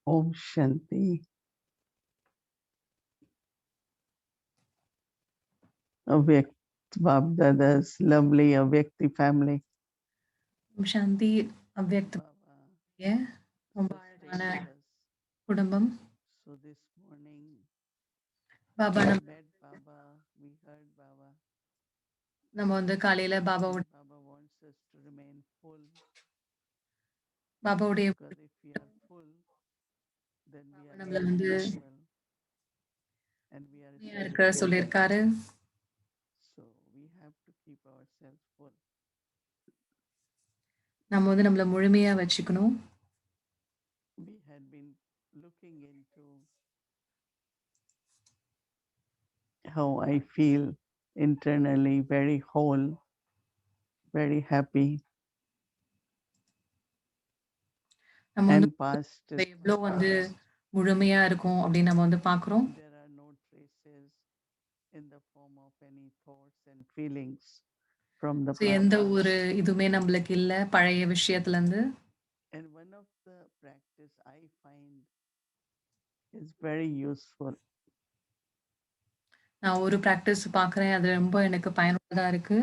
Om Shanti. Avyakt Babdada's lovely Avyakti family. சாந்தி அவ்யக்த Baba ரொம்ப to stay அழகான with us. குடும்பம். So this morning Baba we நம்ம met Baba, we heard Baba. நம்ம வந்து காலையில And Baba wants us to remain full பாபாவுடைய because if we are full, then we are நம்மள very வந்து peaceful and we are இருக்க spiritual. சொல்லியிருக்காரு. So we have to keep ourselves full. நம்ம வந்து நம்மள முழுமையா வச்சுக்கணும். We had been looking into how I feel internally very whole, very happy. நம்ம வந்து And past is எவ்வளோ வந்து முழுமையா இருக்கும் அப்படின்னு நம்ம வந்து பார்க்குறோம். there are no traces in the form of any thoughts and feelings from the எந்த past. ஒரு இதுவுமே நம்மளுக்கு இல்லை பழைய விஷயத்துல இருந்து. And one of the practice I find is very useful. நான் ஒரு ப்ராக்டிஸ் பார்க்குறேன், அது ரொம்ப எனக்கு பயனுள்ளதா இருக்கு.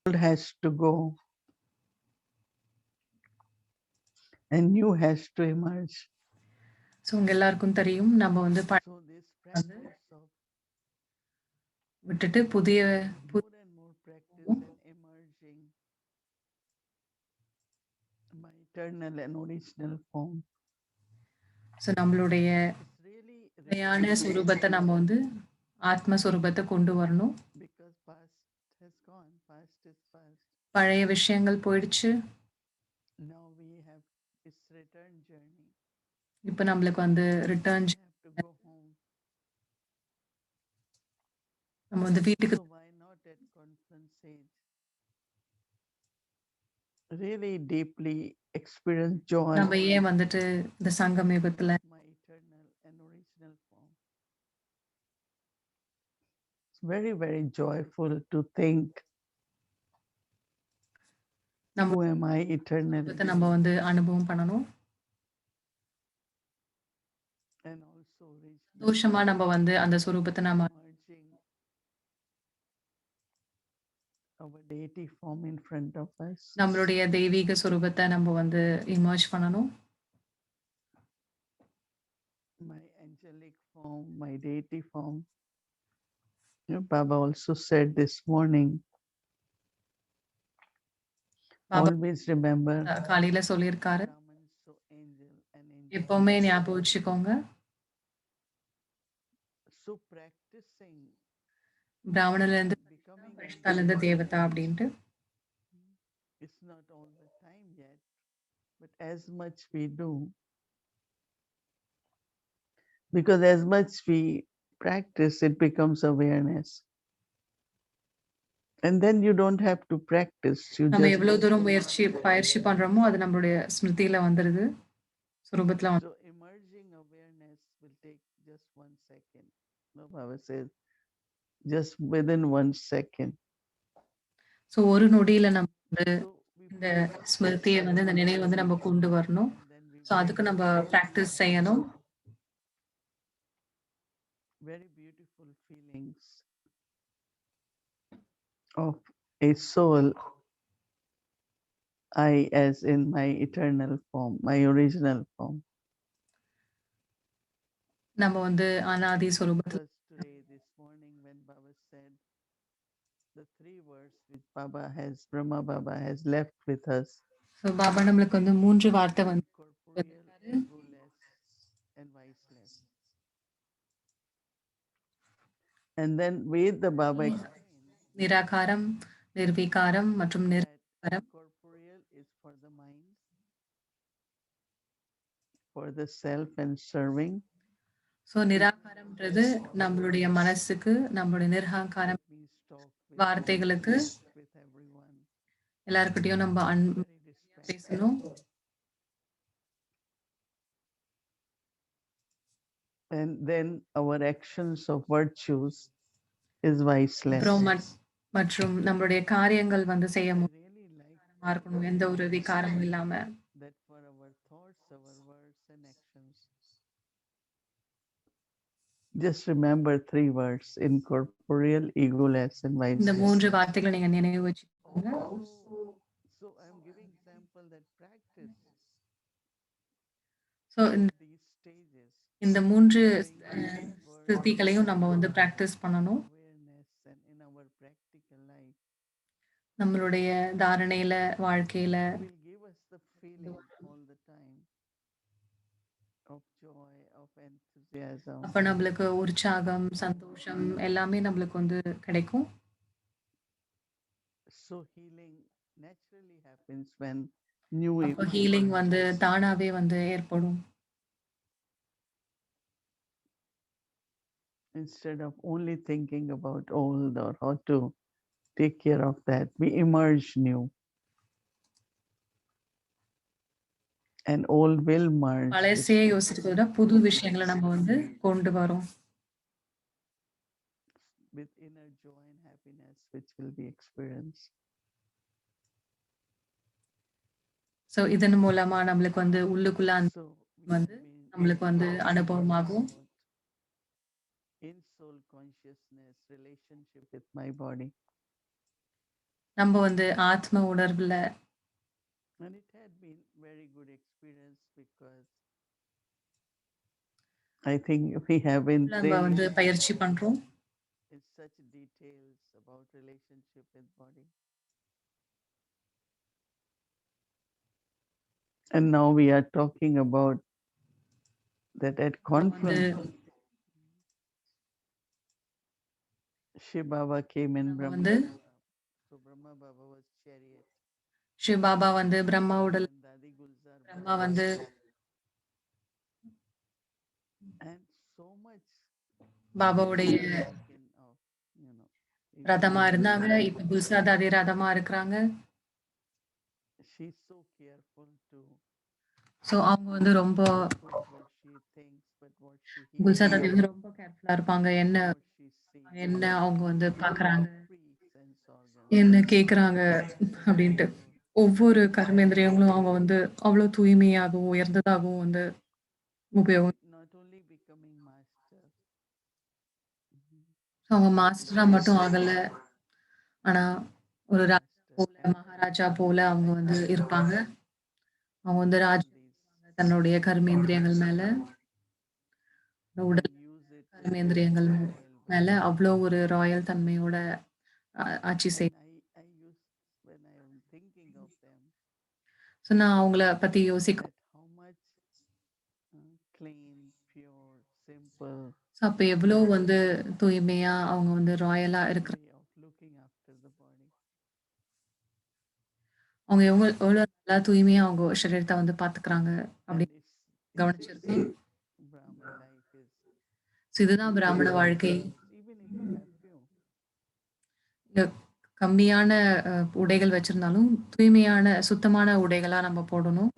Old has to go and new has to emerge. So உங்க எல்லாருக்கும் தெரியும் நம்ம வந்து So this practice of விட்டுட்டு புதிய more and more practice and emerging my eternal and original form. So நம்மளுடைய It's really உண்மையான risky சொரூபத்தை நம்ம வந்து ஆத்ம சொரூபத்தை கொண்டு வரணும். because past has gone, past is past. பழைய விஷயங்கள் போயிடுச்சு. Now we have this return journey. இப்போ நம்மளுக்கு வந்து return We have to go home. நம்ம வந்து வீட்டுக்கு So why not at conference age? Really deeply experience joy. நம்ம ஏன் வந்துட்டு இந்த சங்கம் யுகத்துல My eternal and original form. It's very, very joyful to think, நம்ம who am I eternally? நம்ம வந்து அனுபவம் பண்ணணும். And also original தோஷமா நம்ம வந்து அந்த சொரூபத்தை நம்ம merging our deity form in front of us. நம்மளுடைய தெய்வீக சொரூபத்தை நம்ம வந்து இமர்ஜ் பண்ணணும். My angelic form, my deity form. You know, Baba also said this morning, Baba always remember, காலையில சொல்லியிருக்காரு, Brahmins, so angel and எப்பவுமே angel. ஞாபகம் வச்சுக்கோங்க, So practicing பிராமணர்ல இருந்து becoming பரிசுத்தால இருந்து தேவதா அப்படின்ட்டு. it's not all the time yet, but as much we do, because as much we practice, it becomes awareness. And then you don't have to practice. You நம்ம just எவ்வளவு தூரம் பயிற்சி பண்றோமோ அது நம்மளுடைய ஸ்மிருதியில வந்துருது, சுரூபத்துல வந்து. so emerging awareness will take just 1 second. No, Baba says, just within 1 second. So ஒரு நொடியில நம்ம வந்து So we இந்த practice ஸ்மிருதியை வந்து இந்த நினைவை வந்து நம்ம கொண்டு வரணும். and then we ஸோ அதுக்கு நம்ம ப்ராக்டிஸ் செய்யணும். very beautiful feelings of a soul, I as in my eternal form, my original form. நம்ம வந்து அனாதி சொரூபத்தில் Because today, this morning, when Baba said the 3 words which Baba has, Brahma Baba has left with us, so Baba நம்மளுக்கு வந்து 3 வார்த்தை வந்து incorporeal, சொல்லியிருக்காரு. egoless, and viceless. And then with the Baba explained நிராகாரம், நிர்வீகாரம் மற்றும் that நிர்வீகாரம். incorporeal is for the mind, for the self and serving. So நிராகாரம்ன்றது நம்மளுடைய மனசுக்கு, நம்மளுடைய நிர்ஹாங்காரம் That means talk with வார்த்தைகளுக்கு kindness with everyone, எல்லார்கிட்டயும் நம்ம அன்பு very respectful. பேசணும். And then our actions of virtues is viceless. அப்புறம் மற்றும் நம்மளுடைய காரியங்கள் வந்து செய்ய I முடியுமா really like இருக்கணும், எந்த ஒரு விகாரமும் இல்லாம. that for our thoughts, our words, and actions. Just remember 3 words: incorporeal, egoless, and இந்த viceless. 3 வார்த்தைகளை நீங்க நினைவு வச்சுக்கோங்க. So I'm giving example that practice so these stages, இந்த 3 bringing these words ஸ்ருதிகளையும் நம்ம வந்து பிராக்டிஸ் பண்ணணும். awareness and in our practical life நம்மளுடைய தாரணையில, வாழ்க்கையில will give us the feeling all the time of joy, of enthusiasm. அப்ப நம்மளுக்கு உற்சாகம், சந்தோஷம் எல்லாமே நம்மளுக்கு வந்து கிடைக்கும். So healing naturally happens when new அப்ப ஹீலிங் வந்து emerges. தானாவே வந்து ஏற்படும். Instead of only thinking about old or how to take care of that, we emerge new. And all will merge with பழசையே யோசிக்கிறத விட புது விஷயங்களை நம்ம வந்து கொண்டு வரோம். inner joy and happiness which will be experienced. So இதன் மூலமா நம்மளுக்கு வந்து உள்ளுக்குள்ள அந்த So வந்து நம்மளுக்கு வந்து அனுபவமாகும். in soul consciousness relationship with my body, நம்ம வந்து ஆத்ம உணர்வுல and it had been very good experience because I think we have been நம்ம வந்து பயிற்சி பண்றோம். in such details about relationship with body, and now we are talking about that at conference Shiv Baba came in Brahma வந்து so Brahma Baba was chariot சிவ பாபா வந்து பிரம்மா உடல், and Dadi Gulzar Brahma வந்து and so much பாபாவுடைய taken of, you know, ரதமா இருந்தாங்க. இப்ப குல்சா தாதி ரதமா இருக்கிறாங்க. she's so careful to so அவங்க வந்து ரொம்ப put what she thinks, but what she kulcha hears, தாதி வந்து ரொம்ப கேர்ஃபுல்லா இருப்பாங்க. என்ன what she sees, என்ன அவங்க வந்து பாக்குறாங்க, free sense organs. என்ன கேக்குறாங்க அப்படின்ட்டு. ஒவ்வொரு கர்மேந்திரியங்களும் அவங்க வந்து அவ்வளவு தூய்மையாகவும் உயர்ந்ததாகவும் வந்து உபயோகம். Not only becoming master, அவங்க மாஸ்டரா மட்டும் ஆகல, ஆனா ஒரு ராஜா போல, மகாராஜா போல அவங்க வந்து இருப்பாங்க. அவங்க வந்து ராஜ் தன்னுடைய கர்மேந்திரியங்கள் மேல, உடல் use it கர்மேந்திரியங்கள் மேல அவ்வளோ ஒரு ராயல் தன்மையோட ஆட்சி செய். I use when I am thinking of them so நான் அவங்கள பத்தி யோசிக்க that how much clean, pure, simple so அப்ப எவ்வளோ வந்து தூய்மையா அவங்க வந்து ராயலா இருக்கிற way of looking after the body. அவங்க எவ்வளோ நல்லா தூய்மையா அவங்க சரீரத்தை வந்து பாத்துக்கிறாங்க And அப்படின்னு it's கவனிச்சிருக்கேன். Brahmin life is so இதுதான் பிராமண வாழ்க்கை. even if you have few, இங்க கம்மியான உடைகள் வச்சிருந்தாலும் தூய்மையான சுத்தமான உடைகளா நம்ம போடணும்.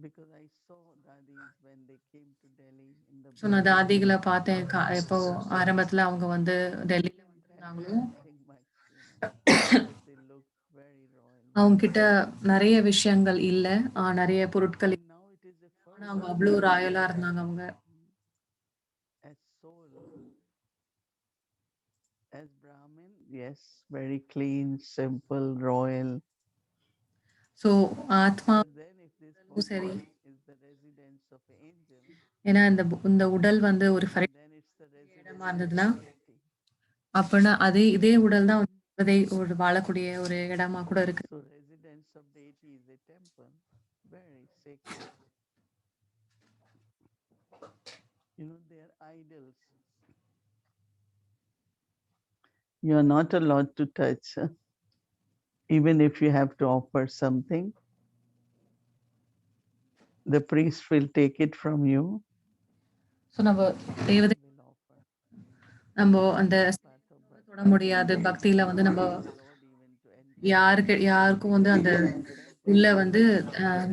because I saw dadis when they came to Delhi in the so நான் தாதிகளை பார்த்தேன். எப்போ ஆரம்பத்துல அவங்க வந்து டெல்லியில வந்திருந்தாங்களோ nothing much, but they look very royal. அவங்க கிட்ட நிறைய விஷயங்கள் இல்ல, நிறைய பொருட்கள் And now it is a ஆனா first அவங்க அவ்வளோ ராயலா இருந்தாங்க. அவங்க as soul, as Brahmin, yes, very clean, simple, royal. So ஆத்மா But then if this body சரி, is the residence of an angel, ஏன்னா இந்த உடல் வந்து ஒரு then it's the residence இடமா of இருந்ததுன்னா deity. அப்படின்னா இதே உடல் தான் ஒரு வாழக்கூடிய ஒரு இடமா கூட இருக்கு. So residence of deity is a temple. sacred. They are idols. You are not allowed to touch. Even if you have to offer something, the priest will take it from you so நம்ம and தேவதை will offer. நம்ம அந்த That's part of தொட bhakti. முடியாது பக்தியில வந்து நம்ம Not allowed even to enter யாருக்கும் வந்து அந்த the temple உள்ள வந்து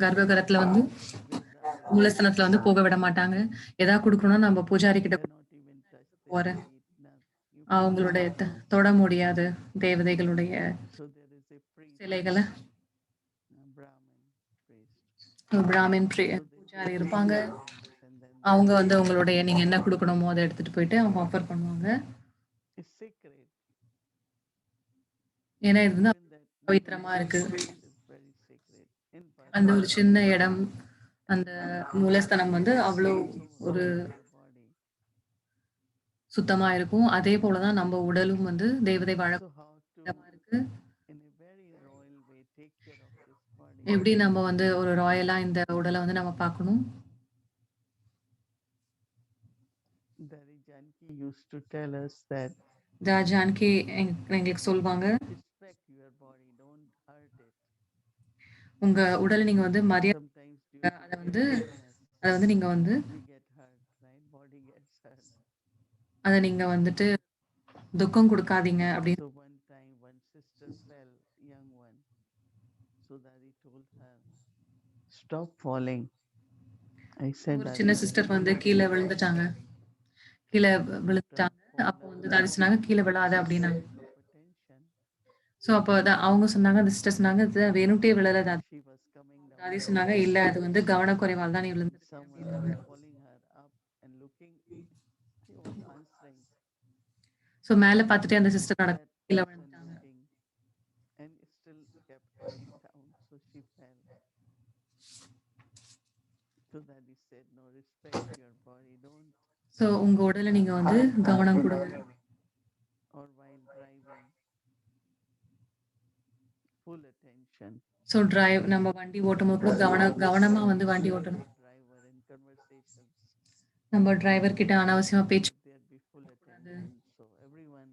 கர்ப்பகிரகத்துல வந்து Vrindavan. மூலஸ்தானத்துல வந்து போக விட மாட்டாங்க. ஏதாவது குடுக்கணும்னா நம்ம பூஜாரி கிட்ட Cannot even touch their போற feet. Not, you cannot அவங்களுடைய touch. தொட முடியாது தேவதைகளுடைய So there is a priest, சிலைகள. a Brahmin priest. Brahmin So they pujari take the இருப்பாங்க. offerings and then they அவங்க give வந்து it. உங்களுடைய நீங்க என்ன குடுக்கணுமோ அத எடுத்துட்டு போயிட்டு அவங்க ஆஃபர் பண்ணுவாங்க. It's sacred. ஏன்னா இது வந்து Even that little பவித்திரமா இருக்கு. space is very sacred. In அந்த ஒரு Bhakti, சின்ன இடம், அந்த மூலஸ்தானம் வந்து அவ்வளோ so ஒரு how is the body? சுத்தமா இருக்கும். அதே போல தான் நம்ம உடலும் வந்து தேவதை வாழ So how to, இடமா இருக்கு. in a very royal way, take care of this body? எப்படி நம்ம வந்து ஒரு ராயலா இந்த உடல வந்து நம்ம பார்க்கணும். Dari Janki used to tell us that Yankee எங்களுக்கு சொல்வாங்க, respect your body, don't hurt it. உங்க உடல நீங்க வந்து மரியாதை Sometimes due to அத வந்து illness, அத வந்து நீங்க வந்து we get hurt, right? Body gets hurt. அத நீங்க வந்துட்டு துக்கம் குடுக்காதீங்க அப்படின்னு. So one time, one sister fell, young one. So Dari told her, stop falling. I said, ஒரு Dari, சின்ன why? சிஸ்டர் வந்து கீழ விழுந்துட்டாங்க. கீழ Don't விழுந்துட்டாங்க. fall அப்போ வந்து down. தாதி சொன்னாங்க, "கீழ விழாத" It's அப்படின்னாங்க. lack of attention. ஸோ அப்போ அவங்க சொன்னாங்க, அந்த சிஸ்டர் சொன்னாங்க, "இது வேணும்ட்டே விழல தாதி." She was coming down தாதி the சொன்னாங்க, "இல்ல stairs அது வந்து கவனக்குறைவால தான் நீ and விழுந்திருக்க" someone was அப்படின்னாங்க. pulling her up and looking. He was answering. So மேல பார்த்துட்டே அந்த சிஸ்டர் That கீழ person விழுந்துட்டாங்க. looking and still kept going down. So she fell. So Daddy said, no, respect your body. Don't, so உங்க உடல நீங்க வந்து கவனம் குடுங்க. or while driving, full attention. So நம்ம வண்டி ஓட்டும்போது கூட கவனமா வந்து வண்டி ஓட்டணும். Driver in conversations. நம்ம டிரைவர் கிட்ட அனாவசியமா பேச்சு Let there be full attention. So everyone,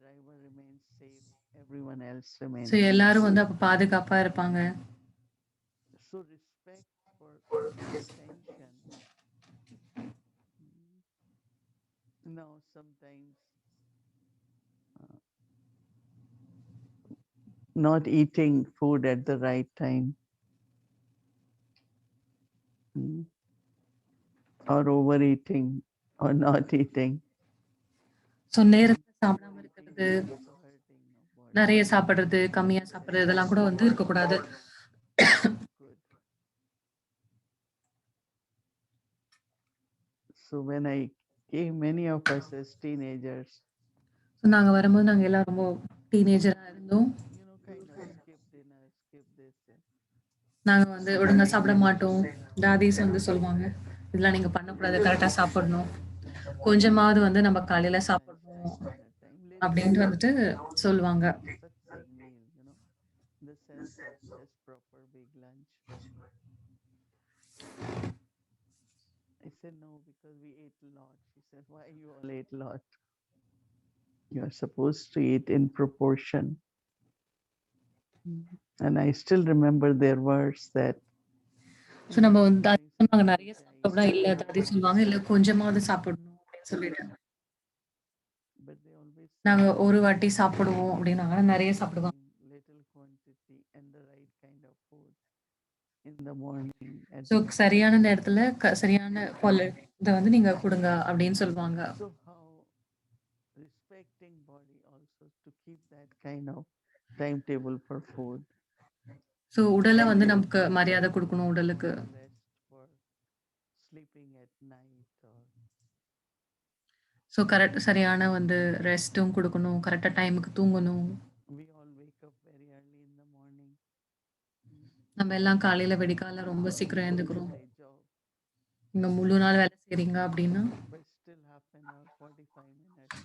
driver remains safe. Everyone else remains so safe. எல்லாரும் வந்து அப்ப பாதுகாப்பா இருப்பாங்க. So respect for attention. Now sometimes not eating food at the right time. Or overeating or not eating. So நேரத்துல சாப்பிடாம Overeating இருக்கிறது, is also hurting nobody. நெறைய சாப்பிடுறது, கம்மியா சாப்பிடுறது இதெல்லாம் கூட வந்து இருக்கக்கூடாது. Good. So when I came, many of us as teenagers, so நாங்க வரும்போது நாங்க எல்லாம் ரொம்ப டீனேஜரா இருந்தோம். kind of skip dinner, skip this. நாங்க வந்து ஒழுங்கா சாப்பிட மாட்டோம். தாதீஸ் வந்து சொல்லுவாங்க, இதெல்லாம் நீங்க பண்ணக்கூடாது, கரெக்டா சாப்பிடணும். கொஞ்சமாவது வந்து நம்ம காலையில சாப்பிடணும் Dinner time. Later அப்படின்ட்டு on, வந்துட்டு சொல்லுவாங்க. satsang meal, the sense of just proper big lunch. I said, no, because we ate a lot. She said, why you all ate a lot? You are supposed to eat in proportion. And I still remember their words that so நம்ம வந்து தாதி சொன்னாங்க, நிறைய சாப்பிட்டோம்னா இல்ல தாதி சொல்லுவாங்க, இல்ல கொஞ்சமாவது சாப்பிடணும் அப்படின்னு சொல்லிட்டு. but they always நாங்க say ஒரு வாட்டி சாப்பிடுவோம் அப்படின்னாங்க, ஆனா நிறைய சாப்பிடுவோம். little quantity and the right kind of food in the morning. So சரியான நேரத்துல சரியான இத வந்து நீங்க குடுங்க அப்படின்னு சொல்லுவாங்க. So how respecting body also to keep that kind of timetable for food. So உடல வந்து நமக்கு மரியாதை குடுக்கணும் உடலுக்கு. Rest for sleeping at night or so சரியான வந்து ரெஸ்ட்டும் குடுக்கணும், கரெக்ட்டா டைமுக்கு தூங்கணும். we all wake up very early in the morning. நம்ம எல்லாம் காலையில விடிகாலைல ரொம்ப சீக்கிரம் எழுந்துக்கிறோம். Day job. நீங்க முழு நாள் வேலை செய்றீங்க அப்படின்னா, But still half an hour, 45 minutes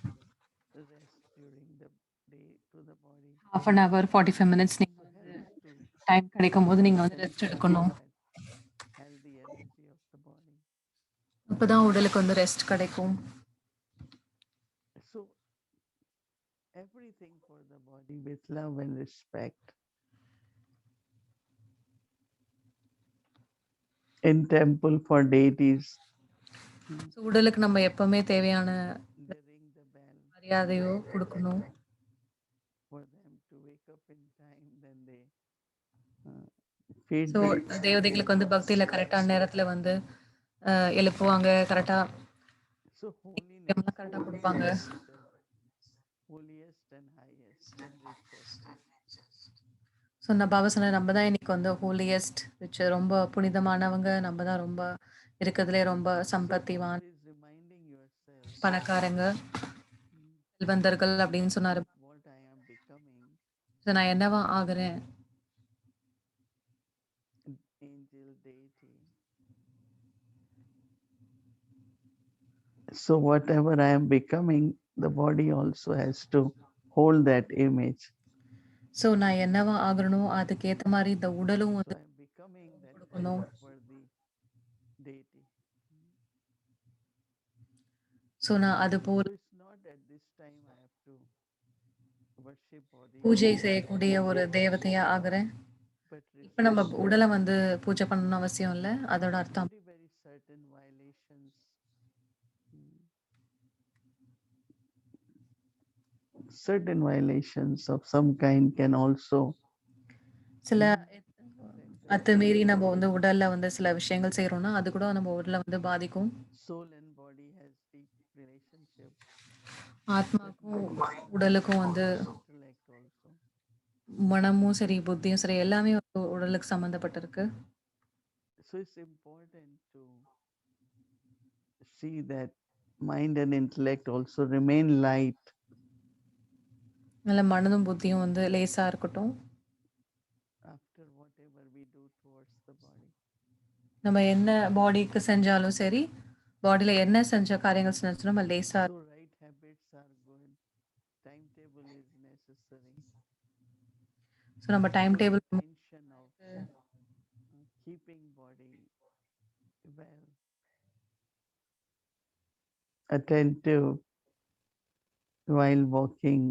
rest during the day to the body. ½ 45 minutes நீங்க So வந்து helps to டைம் கிடைக்கும்போது நீங்க வந்து ரெஸ்ட் எடுக்கணும். energy of the body. அப்பதான் உடலுக்கு வந்து ரெஸ்ட் கிடைக்கும். So everything for the body with love and respect. In temple for deities, So உடலுக்கு நம்ம எப்பவுமே தேவையான they ring the bell மரியாதையோ கொடுக்கணும். for them to wake up in time. Then they feed so the தேவதைகளுக்கு வந்து பக்தியில கரெக்டான நேரத்துல வந்து எழுப்புவாங்க, கரெக்டா so holiness, கரெக்டா கொடுப்பாங்க. holiest, holiest and highest and richest. So நான் பாபா சொன்ன நம்ம தான் இன்னைக்கு வந்து ஹோலியஸ்ட் ரிச், ரொம்ப புனிதமானவங்க, நம்ம தான் ரொம்ப இருக்கிறதுலே ரொம்ப So சம்பத்திவான் always reminding yourself, பணக்காரங்க செல்வந்தர்கள் அப்படின்னு சொன்னாரு. what I am becoming, so நான் என்னவா ஆகுறேன், angel deity. So whatever I am becoming, the body also has to hold that image. So நான் என்னவா ஆகணும், அதுக்கேற்ற மாதிரி இந்த உடலும் So வந்து I am becoming that கொடுக்கணும். worthy deity. ஸோ நான் அது போல் So it's not at this time I have to worship body பூஜை only, செய்யக்கூடிய ஒரு தேவதையா ஆகுறேன். but இப்ப நம்ம reflecting உடலை வந்து பூஜை பண்ணணும்னு அவசியம் இல்லை. அதோட அர்த்தம் very, very certain violations. Certain violations of some kind can also சில affect the அத்துமீறி நம்ம வந்து உடல்ல வந்து சில விஷயங்கள் செய்யறோம்னா அது கூட நம்ம உடலை வந்து பாதிக்கும். soul and body has deep relationship. ஆத்மாக்கும் உடலுக்கும் வந்து Intellect also. மனமும் சரி புத்தியும் சரி எல்லாமே வந்து உடலுக்கு சம்பந்தப்பட்டிருக்கு. So it's important to see that mind and intellect also remain light அதனால மனதும் புத்தியும் வந்து லேசா இருக்கட்டும். after whatever we do towards the body. நம்ம என்ன பாடிக்கு செஞ்சாலும் சரி, பாடியில என்ன செஞ்ச காரியங்கள் செஞ்சாலும் நம்ம லேசா So right habits are good. Timetable is necessary. So நம்ம time So table intention of keeping body well, attentive while walking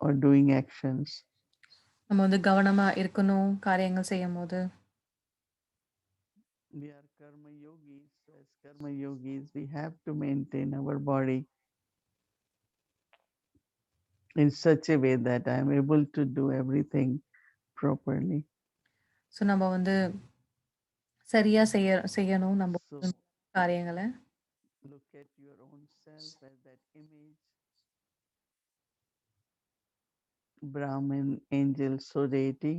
or doing actions. நம்ம வந்து கவனமா இருக்கணும் காரியங்கள் செய்யும் போது. We are karma yogis. So as karma yogis, we have to maintain our body in such a way that I am able to do everything properly. So நம்ம வந்து சரியா செய்யணும் நம்ம So காரியங்களை. look at your own self as that image. Brahmin, angel, so deity.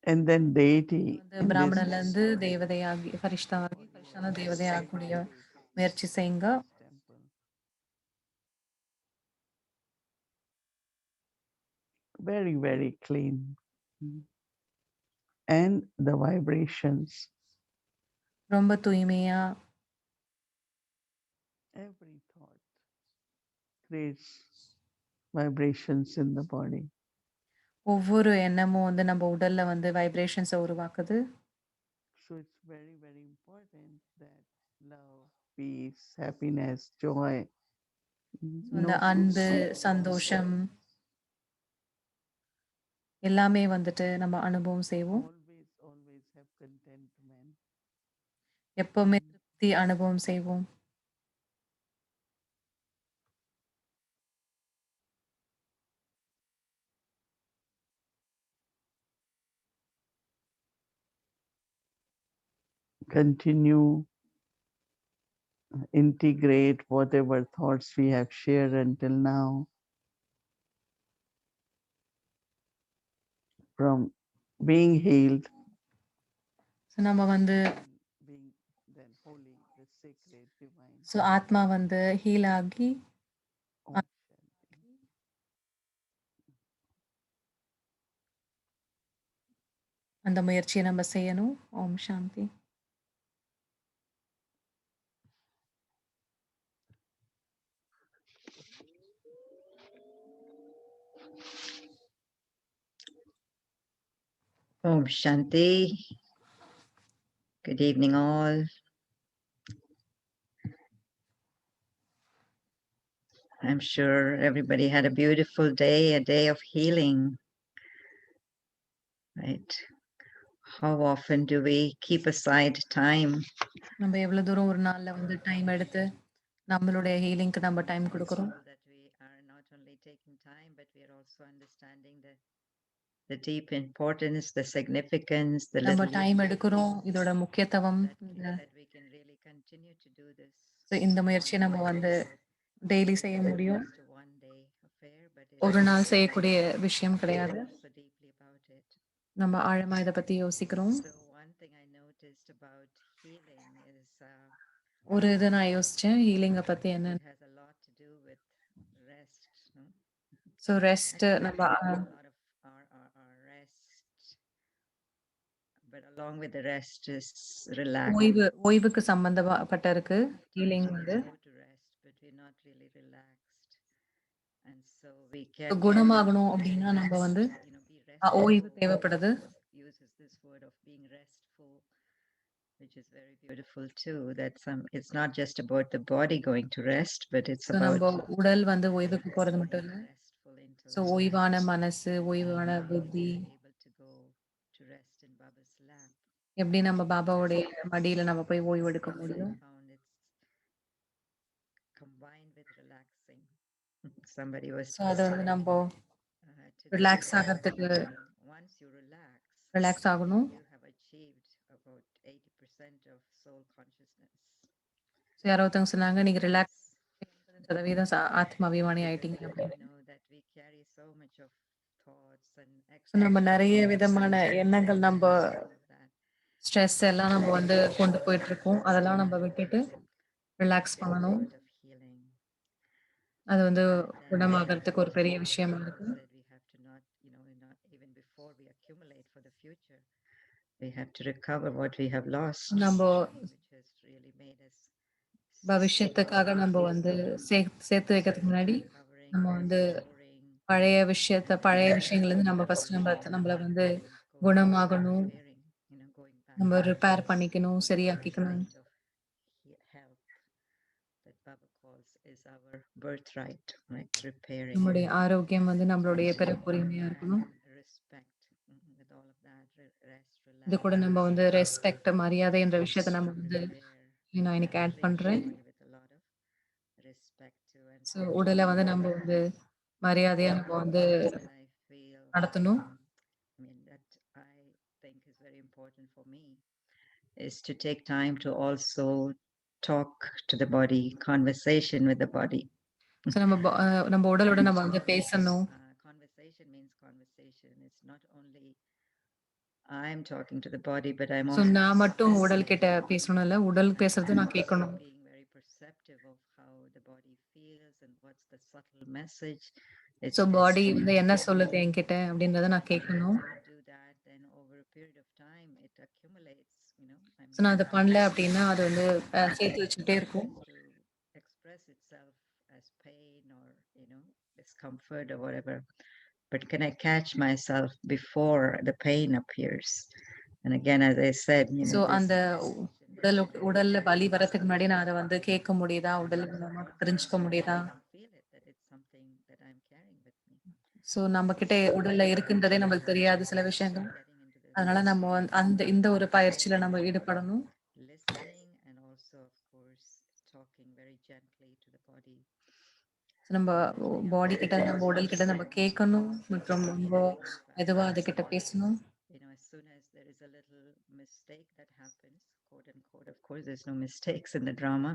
And then deity வந்து in this பிராமணன்ல இருந்து temple தேவதையாகி பரிஷ்டாவாகி for your பரிஷ்டான தேவதையாகக்கூடிய habits முயற்சி செய்யுங்க. in this temple. Very, very clean. And the vibrations, ரொம்ப தூய்மையா every thought creates vibrations in the body. ஒவ்வொரு எண்ணமும் வந்து நம்ம உடல்ல வந்து வைப்ரேஷன்ஸை உருவாக்குது. So it's very, very important that love, peace, happiness, joy, இந்த no அன்பு, suffering, சந்தோஷம் எல்லாமே வந்துட்டு நம்ம அனுபவம் செய்வோம். always, always have contentment. எப்பவுமே திருப்தி அனுபவம் செய்வோம். Continue, integrate whatever thoughts we have shared until now from being healed, so நம்ம வந்து being then holy, the sacred, divine. So ஆத்மா வந்து ஹீல் ஆகி Om Shanti. அந்த முயற்சியை நம்ம செய்யணும். ஓம் சாந்தி. Om Shanti. Good evening, all. I'm sure everybody had a beautiful day, a day of healing, right? How often do we keep aside time நம்ம எவ்வளவு தூரம் ஒரு நாள்ல வந்து டைம் எடுத்து நம்மளுடைய ஹீலிங்க்கு நம்ம டைம் so கொடுக்குறோம். that we are not only taking time, but we are also understanding the deep importance, the significance, the நம்ம little டைம் எடுக்கிறோம். இதோட முக்கியத்துவம் that we can really continue to do this. இந்த முயற்சியை நம்ம வந்து டெய்லி செய்ய Not முடியும். just a one-day affair, but ஒரு நாள் செய்யக்கூடிய விஷயம் கிடையாது. so deeply about it. நம்ம ஆழமா இதை பத்தி யோசிக்கிறோம். So one thing I noticed about healing is ஒரு இது நான் யோசிச்சேன் ஹீலிங்கை பத்தி it என்ன. has a lot to do with rest. No? So rest நம்ம A lot of our rest, but along with the rest is relax. ஓய்வுக்கு சம்பந்தப்பட்ட இருக்கு ஹீலிங் வந்து. Go to rest, but we're not really relaxed, and so we can குணமாகணும் அப்படின்னா நம்ம வந்து be restful. ஓய்வு தேவைப்படுது. Uses this word of being restful, which is very beautiful too. That it's not just about the body going to rest, but it's about நம்ம உடல் வந்து ஓய்வுக்கு போறது மட்டும் இல்லை. restful so intellect. ஓய்வான மனசு, ஓய்வான புத்தி, Able to go to rest in Baba's lap. எப்படி நம்ம பாபாவுடைய மடியில நம்ம போய் ஓய்வு எடுக்க முடியும். Found it's combined with relaxing. Somebody was so அதை வந்து நம்ம today ரிலாக்ஸ் ஆகிறதுக்கு once you relax, ரிலாக்ஸ் ஆகணும். you have achieved about 80% of soul consciousness. So யாரோ ஒருத்தவங்க சொன்னாங்க நீங்க ரிலாக்ஸ் 80% ஆத்மாபிமானி ஆயிட்டீங்க அப்படின்னு. Know that we carry so much of thoughts and so நம்ம நிறைய விதமான எண்ணங்கள், நம்ம that ஸ்ட்ரெஸ் எல்லாம் நம்ம வந்து கொண்டு போயிட்டு இருக்கோம். அதெல்லாம் நம்ம விட்டுட்டு ரிலாக்ஸ் பண்ணணும். of healing. அது வந்து குணமாகறதுக்கு ஒரு பெரிய விஷயமா இருக்கு. That we have to not, not even before we accumulate for the future, we have to recover what we have lost, நம்ம which has really made us பவிஷ்யத்துக்காக நம்ம வந்து சேர்த்து வைக்கிறதுக்கு முன்னாடி நம்ம வந்து பழைய விஷயங்கள்ல இருந்து நம்ம ஃபர்ஸ்ட் நம்மள வந்து குணமாகணும், நம்ம ரிப்பேர் பண்ணிக்கணும், சரியாக்கிக்கணும். health that Baba calls is our birthright, right? Repairing. நம்மளுடைய ஆரோக்கியம் வந்து நம்மளுடைய பிறப்புரிமையா இருக்கணும். Respect with all of that, rest, relax. இது கூட நம்ம வந்து ரெஸ்பெக்ட், மரியாதை என்ற விஷயத்தை நம்ம வந்து நான் இன்னைக்கு ஆட் பண்றேன். With a lot of respect to and so உடலை வந்து நம்ம வந்து மரியாதையா நம்ம வந்து I feel நடத்தணும். that I think is very important for me is to take time to also talk to the body, conversation with the body. So நம்ம உடலோட நம்ம வந்து பேசணும். Conversation means conversation. It's not only I'm talking to the body, but I'm so also நான் மட்டும் உடல் கிட்ட பேசணும் இல்லை, உடல் பேசுறது நான் கேட்கணும். being very perceptive of how the body feels and what's the subtle message. So body வந்து என்ன சொல்லுது என்கிட்ட அப்படின்றத நான் கேட்கணும். Do that, then over a period of time, it accumulates. So நான் அதை பண்ணல அப்படின்னா அது வந்து சேர்த்து வச்சுக்கிட்டே இருக்கும். To express itself as pain or discomfort or whatever. But can I catch myself before the pain appears? And again, as I said, so அந்த உடல்ல வலி வரதுக்கு முன்னாடி நான் அதை வந்து கேட்க முடியுதா, உடல் மூலமா தெரிஞ்சுக்க முடியுதா? feel it that it's something that I'm carrying with me. So நம்ம கிட்ட உடல்ல இருக்குன்றதே நமக்கு தெரியாது சில விஷயங்கள். அதனால நம்ம இந்த ஒரு பயிற்சியில நம்ம ஈடுபடணும். Listening and also, of course, talking very gently to the body. நம்ம பாடி கிட்ட, நம்ம உடல் கிட்ட நம்ம கேட்கணும் மற்றும் ரொம்ப மெதுவா அது கிட்ட பேசணும். As soon as there is a little mistake that happens, quote unquote, of course, there's no mistakes in the drama.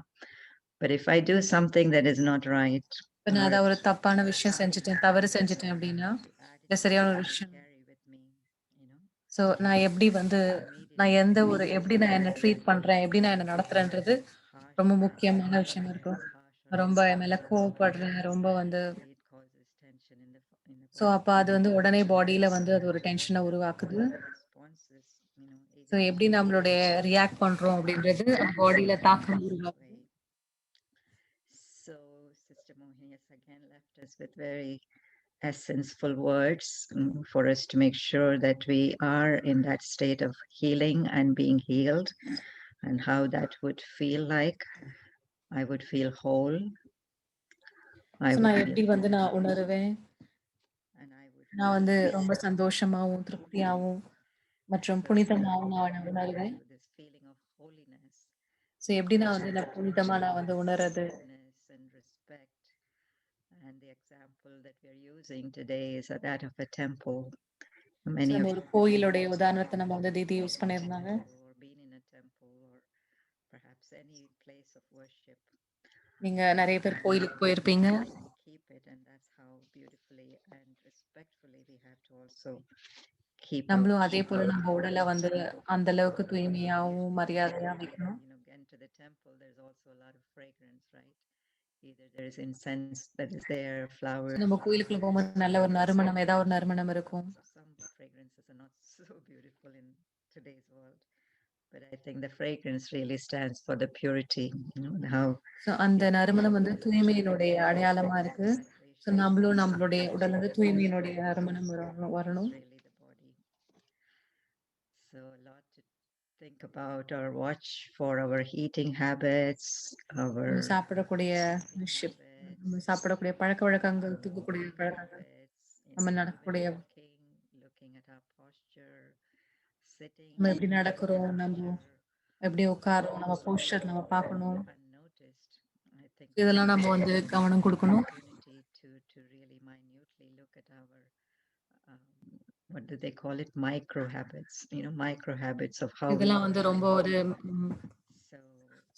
But if I do something that is not right, இப்போ நான் ஏதாவது ஒரு தப்பான விஷயம் செஞ்சுட்டேன், தவறு செஞ்சுட்டேன் அப்படின்னா, இல்லை சரியான ஒரு விஷயம். ஸோ நான் எப்படி வந்து நான் எப்படி நான் என்ன ட்ரீட் பண்றேன், எப்படி நான் என்ன நடத்துறேன்றது ரொம்ப முக்கியமான விஷயமா இருக்கும். ரொம்ப என் மேல கோவப்படுறேன், ரொம்ப வந்து ஸோ அப்போ அது வந்து உடனே பாடியில வந்து அது ஒரு டென்ஷனை உருவாக்குது. ஸோ எப்படி நம்மளுடைய ரியாக்ட் பண்றோம் அப்படின்றது பாடியில தாக்கம் உருவாக்குது. So Sister Mohini has again left us with very essence-full words for us to make sure that we are in that state of healing and being healed, and how that would feel like. I would feel whole. I so would நான் feel எப்படி வந்து நான் உணருவேன்? and I would நான் வந்து feel ரொம்ப சந்தோஷமாவும், திருப்தியாவும் மற்றும் புனிதமாவும் நான் உணருவேன். to this feeling of holiness, so எப்படி நான் வந்து நான் புனிதமா நான் வந்து உணர்றது? sacredness and respect. And the example that we are using today is that of a temple. So Many நம்ம of ஒரு you கோயிலுடைய உதாரணத்தை நம்ம வந்து தீதி யூஸ் பண்ணியிருந்தாங்க. or been in a temple or perhaps any place of worship. நீங்க நிறைய பேர் கோயிலுக்கு போயிருப்பீங்க. Keep it, and that's how beautifully and respectfully we have to also keep நம்மளும் அதே போல நம்ம உடலை வந்து அந்த அளவுக்கு தூய்மையாவும் மரியாதையா வைக்கணும். Again, to the temple, there's also a lot of fragrance, right? Either there is incense that is there, flowers. நம்ம கோயிலுக்குள்ள போகும்போது நல்ல ஒரு நறுமணம், ஏதாவது ஒரு நறுமணம் இருக்கும். Some fragrances are not so beautiful in today's world, but I think the fragrance really stands for the purity, how அந்த நறுமணம் வந்து தூய்மையினுடைய அடையாளமா இருக்கு. ஸோ நம்மளும் நம்மளுடைய உடல் வந்து தூய்மையினுடைய நறுமணம் வரணும். So a lot to think about or watch for our eating habits, our சாப்பிடக்கூடிய சாப்பிடக்கூடிய பழக்க வழக்கங்கள், தூக்கக்கூடிய பழக்கங்கள், நம்ம நடக்கக்கூடிய looking at our posture, sitting, நம்ம எப்படி நடக்கிறோம், நம்ம எப்படி உட்காரோம், நம்ம போஸ்டர் நம்ம பார்க்கணும். இதெல்லாம் நம்ம வந்து கவனம் கொடுக்கணும். To really minutely look at our what do they call it, micro habits, micro habits of how இதெல்லாம் வந்து ரொம்ப ஒரு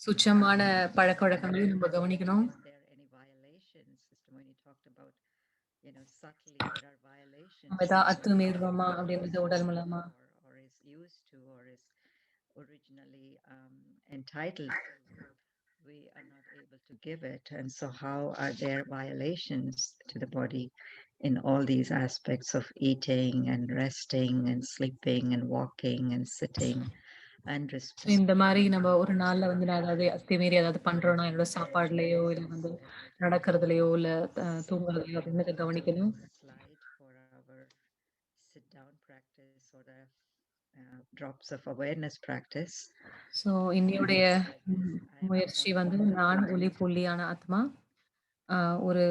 சுச்சமான பழக்க வழக்கங்களையும் நம்ம கவனிக்கணும். நம்ம ஏதாவது அத்துமீறுறோமா அப்படின்றது உடல் மூலமா originally entitled to, we are not able to give it. And so how are there violations to the body in all these aspects of eating and resting and sleeping and walking and sitting and respect? இந்த மாதிரி நம்ம ஒரு நாள்ல வந்து நான் ஏதாவது அத்துமீறி ஏதாவது பண்றோம்னா என்னோட சாப்பாடுலயோ இல்ல வந்து நடக்கிறதுலயோ இல்ல தூங்குறதுலயோ அப்படின்னு கவனிக்கணும். Sit down practice or the drops of awareness practice. So இன்னையுடைய முயற்சி வந்து நான் ஒளி புள்ளியான ஆத்மா, ஒரு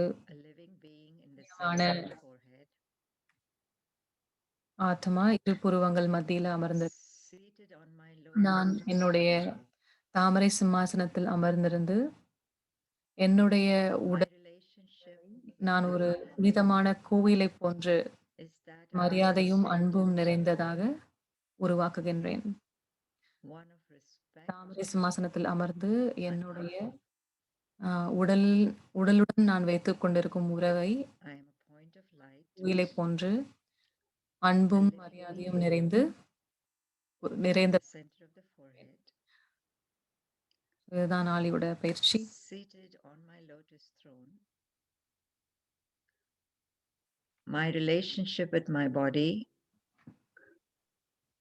ஆத்மா இரு புருவங்கள் மத்தியில அமர்ந்தது. நான் என்னுடைய தாமரை சிம்மாசனத்தில் அமர்ந்திருந்து என்னுடைய உடல் நான் ஒரு புனிதமான கோவிலை போன்று மரியாதையும் அன்பும் நிறைந்ததாக உருவாக்குகின்றேன். தாமரை சிம்மாசனத்தில் அமர்ந்து என்னுடைய உடலுடன் நான் வைத்துக் கொண்டிருக்கும் உறவை கோயிலை போன்று அன்பும் மரியாதையும் நிறைந்த இதுதான் நாளியோட பயிற்சி. Seated on my lotus throne, my relationship with my body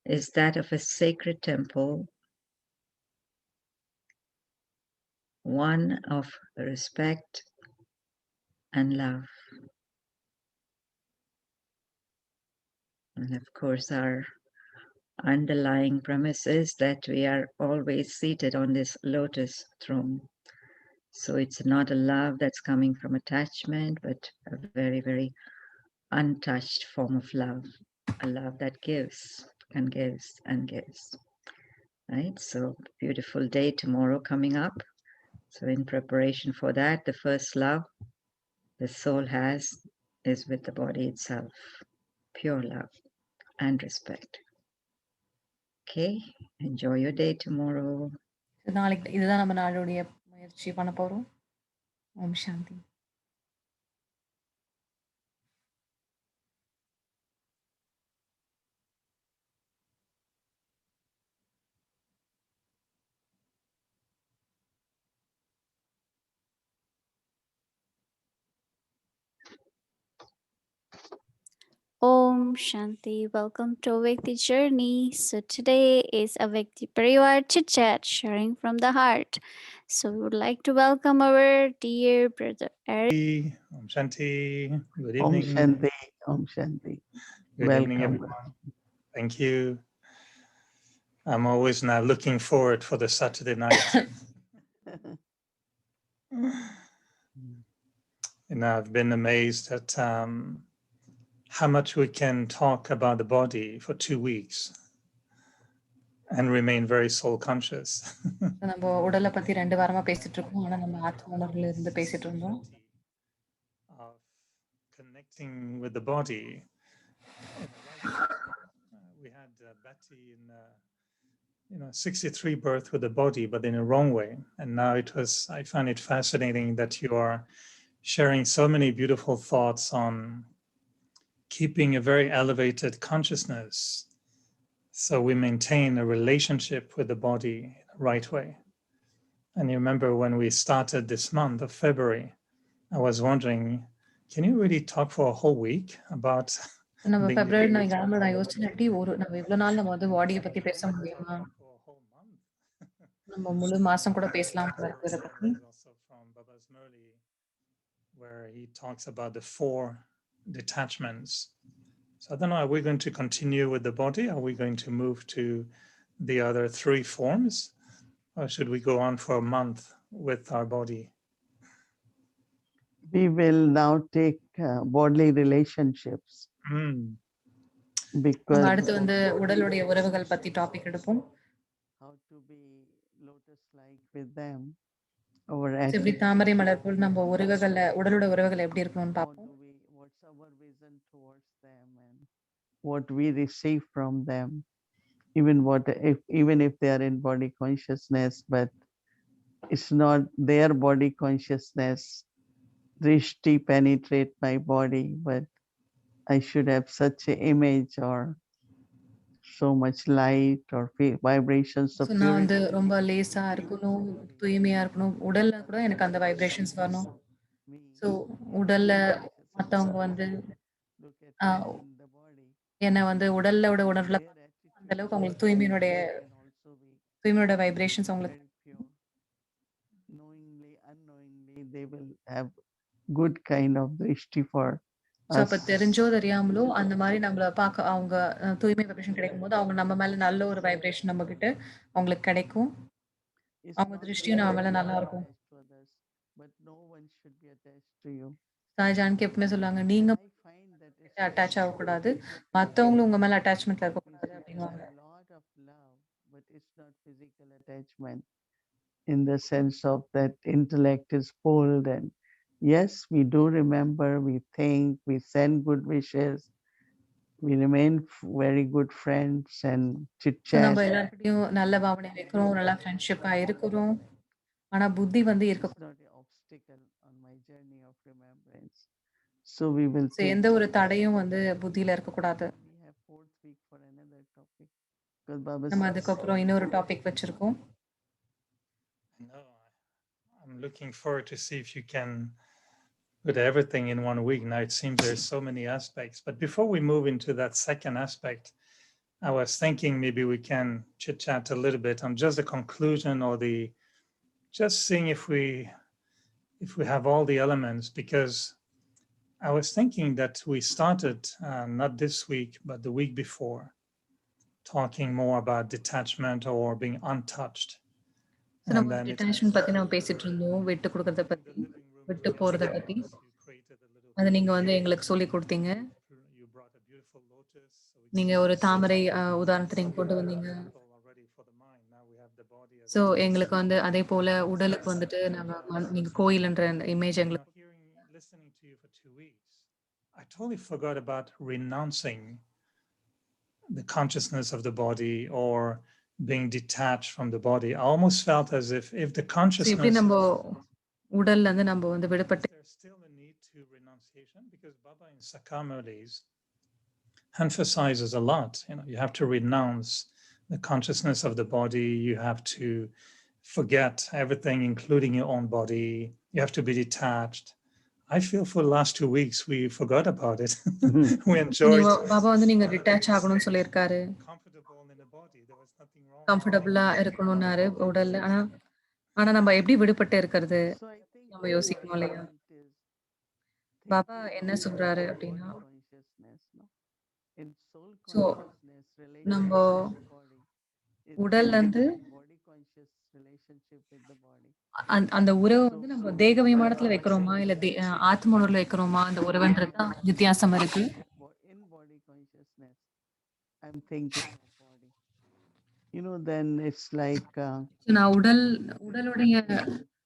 is that of a sacred temple, one of respect and love. And of course, our underlying premise is that we are always seated on this lotus throne. So it's not a love that's coming from attachment, but a very, very untouched form of love, a love that gives and gives and gives. Right? So beautiful day tomorrow coming up. So in preparation for that, the first love the soul has is with the body itself, pure love and respect. Okay, enjoy your day tomorrow. நாளைக்கு இதுதான் நம்ம நாளுடைய முயற்சி பண்ண போறோம். ஓம் சாந்தி. Om Shanti. Welcome to Vyakti Journey. So today is a Vyakti Parivar Chit Chat, sharing from the heart. So we would like to welcome our dear brother Eric. Om Shanti. Good Om evening. Shanti. Om Shanti. Good evening, Welcome. everyone. Thank you. I'm always now looking forward for the Saturday night. And I've been amazed at how much we can talk about the body for 2 weeks and remain very soul conscious. நம்ம உடலை பத்தி 2 வாரமா பேசிட்டு இருக்கோம். ஆனா நம்ம ஆத்ம உணர்வுல இருந்து பேசிட்டு இருந்தோம். Of connecting with the body. We had Betty in 63 birth with the body, but in a wrong way. And now I find it fascinating that you are sharing so many beautiful thoughts on keeping a very elevated consciousness so we maintain a relationship with the body the right way. And you remember when we started this month of February, I was wondering, can you really talk for a whole week about நம்ம being பிப்ரவரி able நான் to கிளம்புற நான் யோசிச்சேன் எப்படி நம்ம இவ்வளவு நாள் நம்ம பாடியை பத்தி பேச talk முடியுமா? for a whole month? நம்ம முழு மாசம் கூட பேசலாம் போல இருக்கு இதை பத்தி. Also from Baba's Murli, where he talks about the 4 detachments. So I don't know, are we going to continue with the body? Are we going to move to the other 3 forms? Or should we go on for a month with our body? We will now take bodily relationships. Because அடுத்து வந்து உடலுடைய உறவுகள் பத்தி topic எடுப்போம். how to be lotus like with them. Our எப்படி தாமரை மலர் போல் நம்ம உடலோட உறவுகள் எப்படி இருக்கணும்னு பார்ப்போம். What's our vision towards them and what we receive from them, even if they are in body consciousness, but it's not their body consciousness. Drishti penetrate my body, but I should have such an image or so much light or vibrations of நான் வந்து purity. ரொம்ப லேசா இருக்கணும், தூய்மையா இருக்கணும், உடல்ல கூட எனக்கு அந்த வைப்ரேஷன்ஸ் வரணும். ஸோ உடல்ல மற்றவங்க வந்து என்னை வந்து உடலோட உணர்வுல அந்த அளவுக்கு அவங்களுக்கு தூய்மையோட வைப்ரேஷன்ஸ் அவங்களுக்கு knowingly, unknowingly, they will have good kind of drishti for so அப்ப தெரிஞ்சோ தெரியாமலோ அந்த மாதிரி நம்மள பார்க்க அவங்க தூய்மை வைப்ரேஷன் கிடைக்கும் போது அவங்க நம்ம மேல நல்ல ஒரு வைப்ரேஷன் நம்ம கிட்ட அவங்களுக்கு கிடைக்கும். அவங்க திருஷ்டியும் நம்ம மேல நல்லா இருக்கும். சாய் ஜானகி எப்பவுமே சொல்லுவாங்க, நீங்க அட்டாச் ஆகக்கூடாது, மற்றவங்களும் உங்க மேல அட்டாச்மெண்ட்ல இருக்கக்கூடாது அப்படிங்குவாங்க. In the sense of that intellect is pulled, and yes, we do remember, we think, we send good wishes, we remain very good friends and chit chat. நம்ம எல்லார்கிட்டயும் நல்ல பாவனை வைக்கிறோம், நல்லா ஃப்ரெண்ட்ஷிப்பா இருக்கிறோம். ஆனா புத்தி வந்து இருக்கக்கூடாது. So we will எந்த ஒரு தடையும் வந்து புத்தியில இருக்கக்கூடாது. நம்ம அதுக்கப்புறம் இன்னொரு டாபிக் வச்சிருக்கோம். I'm looking forward to see if you can put everything in 1 week. Now it seems there's so many aspects. But before we move into that second aspect, I was thinking maybe we can chit-chat a little bit on just the conclusion or just seeing if we have all the elements, because I was thinking that we started not this week, but the week before, talking more about detachment or being untouched. நம்ம டிட்டாச்மென்ட் பத்தி நம்ம பேசிட்டு இருந்தோம், விட்டு கொடுக்கறத பத்தி, விட்டு போறத பத்தி. அது நீங்க வந்து எங்களுக்கு சொல்லி கொடுத்தீங்க. நீங்க ஒரு தாமரை உதாரணத்தை நீங்க கொண்டு வந்தீங்க. ஸோ எங்களுக்கு வந்து அதே போல உடலுக்கு வந்துட்டு நீங்க கோயில்ன்ற இமேஜ் எங்களுக்கு. Listening to you for 2 weeks, I totally forgot about renouncing the consciousness of the body or being detached from the body. I almost felt as if the consciousness. எப்படி நம்ம உடல்ல இருந்து நம்ம வந்து விடுபட்டு. There's still a need to renunciation, because Baba in Sakamurlis emphasizes a lot. You have to renounce the consciousness of the body. You have to forget everything, including your own body. You have to be detached. I feel for the last 2 weeks we forgot about it. Mhm. We enjoyed Baba வந்து நீங்க detach ஆகணும்னு சொல்லியிருக்காரு. comfortable in the body. There was nothing wrong. கம்ஃபர்டபுளா இருக்கணும்னாரு உடல்ல. ஆனா நம்ம எப்படி விடுபட்டு இருக்கிறது So I think நம்ம what யோசிக்கணும் Baba இல்லையா? meant is பாபா thinking என்ன of சொல்றாரு body அப்படின்னா, consciousness, no? In soul so consciousness, நம்ம relationship with body is உடல்ல இருந்து body conscious relationship with the body. அந்த உறவை So வந்து நம்ம from தேக what விமானத்துல Baba வைக்கிறோமா said இல்ல that ஆத்ம உணர்வுல வைக்கிறோமா அந்த உறவுன்றது தான் வித்தியாசம் இருக்கு. in body consciousness, I'm thinking of body. You know, then it's like நான் உடலுடைய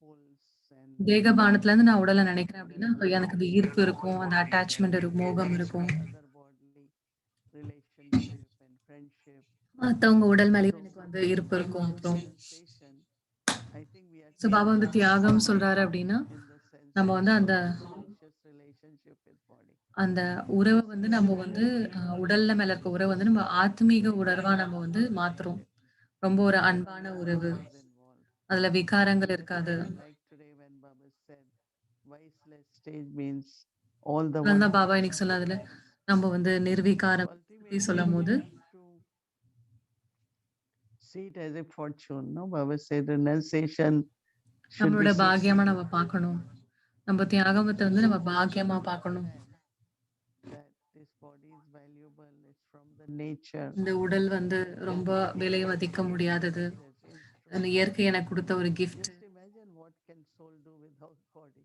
pulse and தேக பானத்துல இருந்து நான் உடலை நினைக்கிறேன் அப்படின்னா அப்ப எனக்கு அந்த ஈர்ப்பு இருக்கும், அந்த அட்டாச்மெண்ட் இருக்கும், மோகம் இருக்கும், other bodily relationship and friendship. மத்தவங்க உடல் மேலேயும் எனக்கு வந்து ஈர்ப்பு இருக்கும். அப்புறம் Sensation, I think we are so Baba வந்து taking தியாகம் சொல்றாரு அப்படின்னா in the sense நம்ம வந்து அந்த conscious relationship with body. அந்த உறவை வந்து நம்ம வந்து உடல்ல மேல இருக்க உறவை வந்து நம்ம ஆத்மீக உணர்வா நம்ம வந்து மாத்துறோம். ரொம்ப ஒரு அன்பான உறவு, Is involved. அதுல விகாரங்கள் இருக்காது. Like today when Baba said viceless stage means all the அதனால பாபா இன்னைக்கு சொன்னதுல நம்ம வந்து நிர்விகாரம் பத்தி சொல்லும் போது to see it as a fortune. No, Baba said renunciation should be நம்மளோட seen பாக்கியமா நம்ம பார்க்கணும். நம்ம தியாகத்தை வந்து நம்ம பாக்கியமா பார்க்கணும். that this body is valuable. It's from the nature. இந்த உடல் வந்து ரொம்ப விலை மதிக்க முடியாதது. அந்த இயற்கை எனக்கு கொடுத்த ஒரு gift. Just imagine what can soul do without body.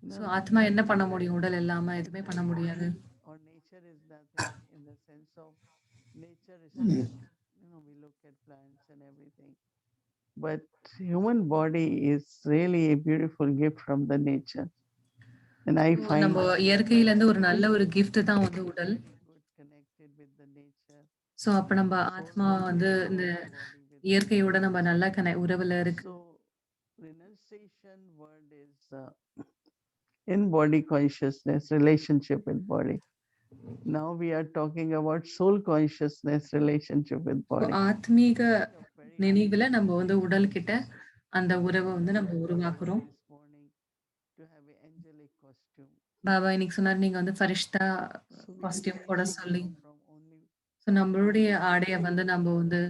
So ஆத்மா என்ன பண்ண முடியும் உடல் இல்லாம? எதுவுமே பண்ண முடியாது. Or nature is nothing in the sense of nature is just, you know, we look at plants and everything. But human body is really a beautiful gift from the nature. And I find நம்ம இயற்கையில இருந்து ஒரு நல்ல ஒரு gift தான் வந்து உடல். good connected with the nature. So அப்ப நம்ம ஆத்மா வந்து இந்த இயற்கையோட நம்ம நல்ல உறவுல இருக்கு. So renunciation word is in body consciousness, relationship with body. Now we are talking about soul consciousness, relationship with body. ஆத்மீக நினைவுல நம்ம வந்து உடல் கிட்ட அந்த உறவை வந்து நம்ம உருவாக்குறோம். This morning to have an angelic costume. Baba இன்னைக்கு சொன்னார் நீங்க வந்து ஃபரிஷ்தா காஸ்டியூம் போட சொல்லி. ஸோ நம்மளுடைய ஆடைய வந்து நம்ம வந்து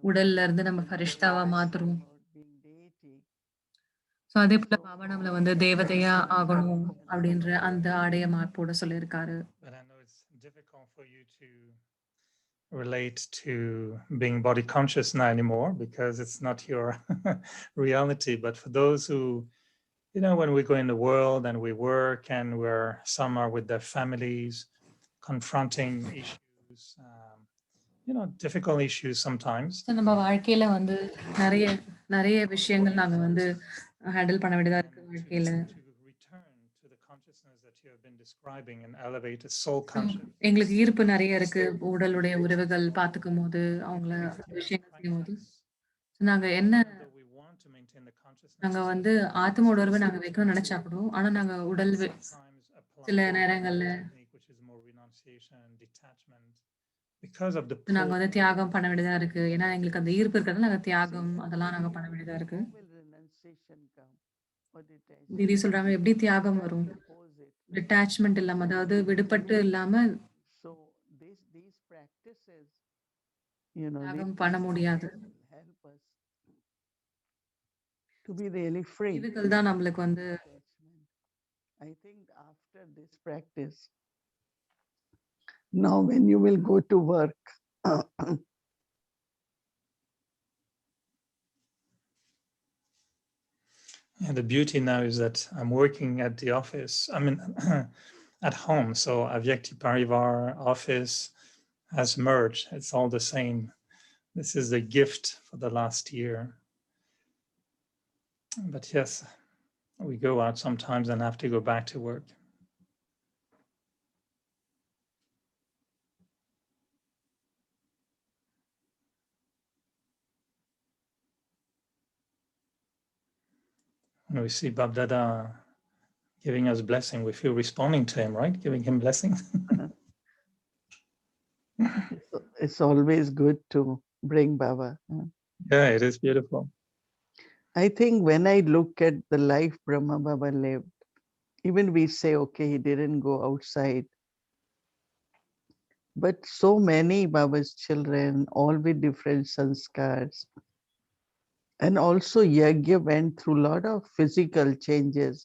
உடல்ல இருந்து நம்ம ஃபரிஷ்தாவா மாத்துறோம். ஸோ அதே போல பாபா நம்மள வந்து தேவதையா ஆகணும் அப்படின்ற அந்த ஆடைய போட சொல்லியிருக்காரு. But I know it's difficult for you to relate to being body conscious now anymore because it's not your reality. But for those who, you know, when we go in the world and we work and some are with their families, confronting issues, you know, difficult issues sometimes. நம்ம வாழ்க்கையில வந்து நிறைய விஷயங்கள் நாங்க வந்து handle பண்ண வேண்டியதா இருக்கு வாழ்க்கையில. Return to the consciousness that you have been describing and elevate a soul consciousness. எங்களுக்கு ஈர்ப்பு நிறைய இருக்கு உடலுடைய உறவுகள் பார்த்துக்கும் போது அவங்கள விஷயங்கள் செய்யும் போது. நாங்க என்ன நாங்க வந்து ஆத்ம உணர்வை நாங்க வைக்கணும்னு நினைச்சா கூட ஆனா நாங்க உடல் சில நேரங்கள்ல நாங்க வந்து தியாகம் பண்ண வேண்டியதா இருக்கு. ஏன்னா எங்களுக்கு அந்த ஈர்ப்பு இருக்கிறது நாங்க தியாகம் அதெல்லாம் நாங்க பண்ண வேண்டியதா இருக்கு. தீதி சொல்றாங்க எப்படி தியாகம் வரும்? டிட்டாச்மெண்ட் இல்லாம, அதாவது விடுபட்டு இல்லாம தியாகம் பண்ண முடியாது. To be really free. இதுகள் தான் நம்மளுக்கு வந்து I think after this practice, now when you will go to work, and the beauty now is that I'm working at the office. I mean, at home. So Avyakti Parivar office has merged. It's all the same. This is the gift for the last year. But yes, we go out sometimes and have to go back to work. When we see Bab Dada giving us blessing, we feel responding to him, right? Giving him blessings. It's always good to bring Baba. Yeah, it is beautiful. I think when I look at the life Brahma Baba lived, even we say, okay, he didn't go outside. But so many Baba's children, all with different sanskars. And also Yagya went through a lot of physical changes.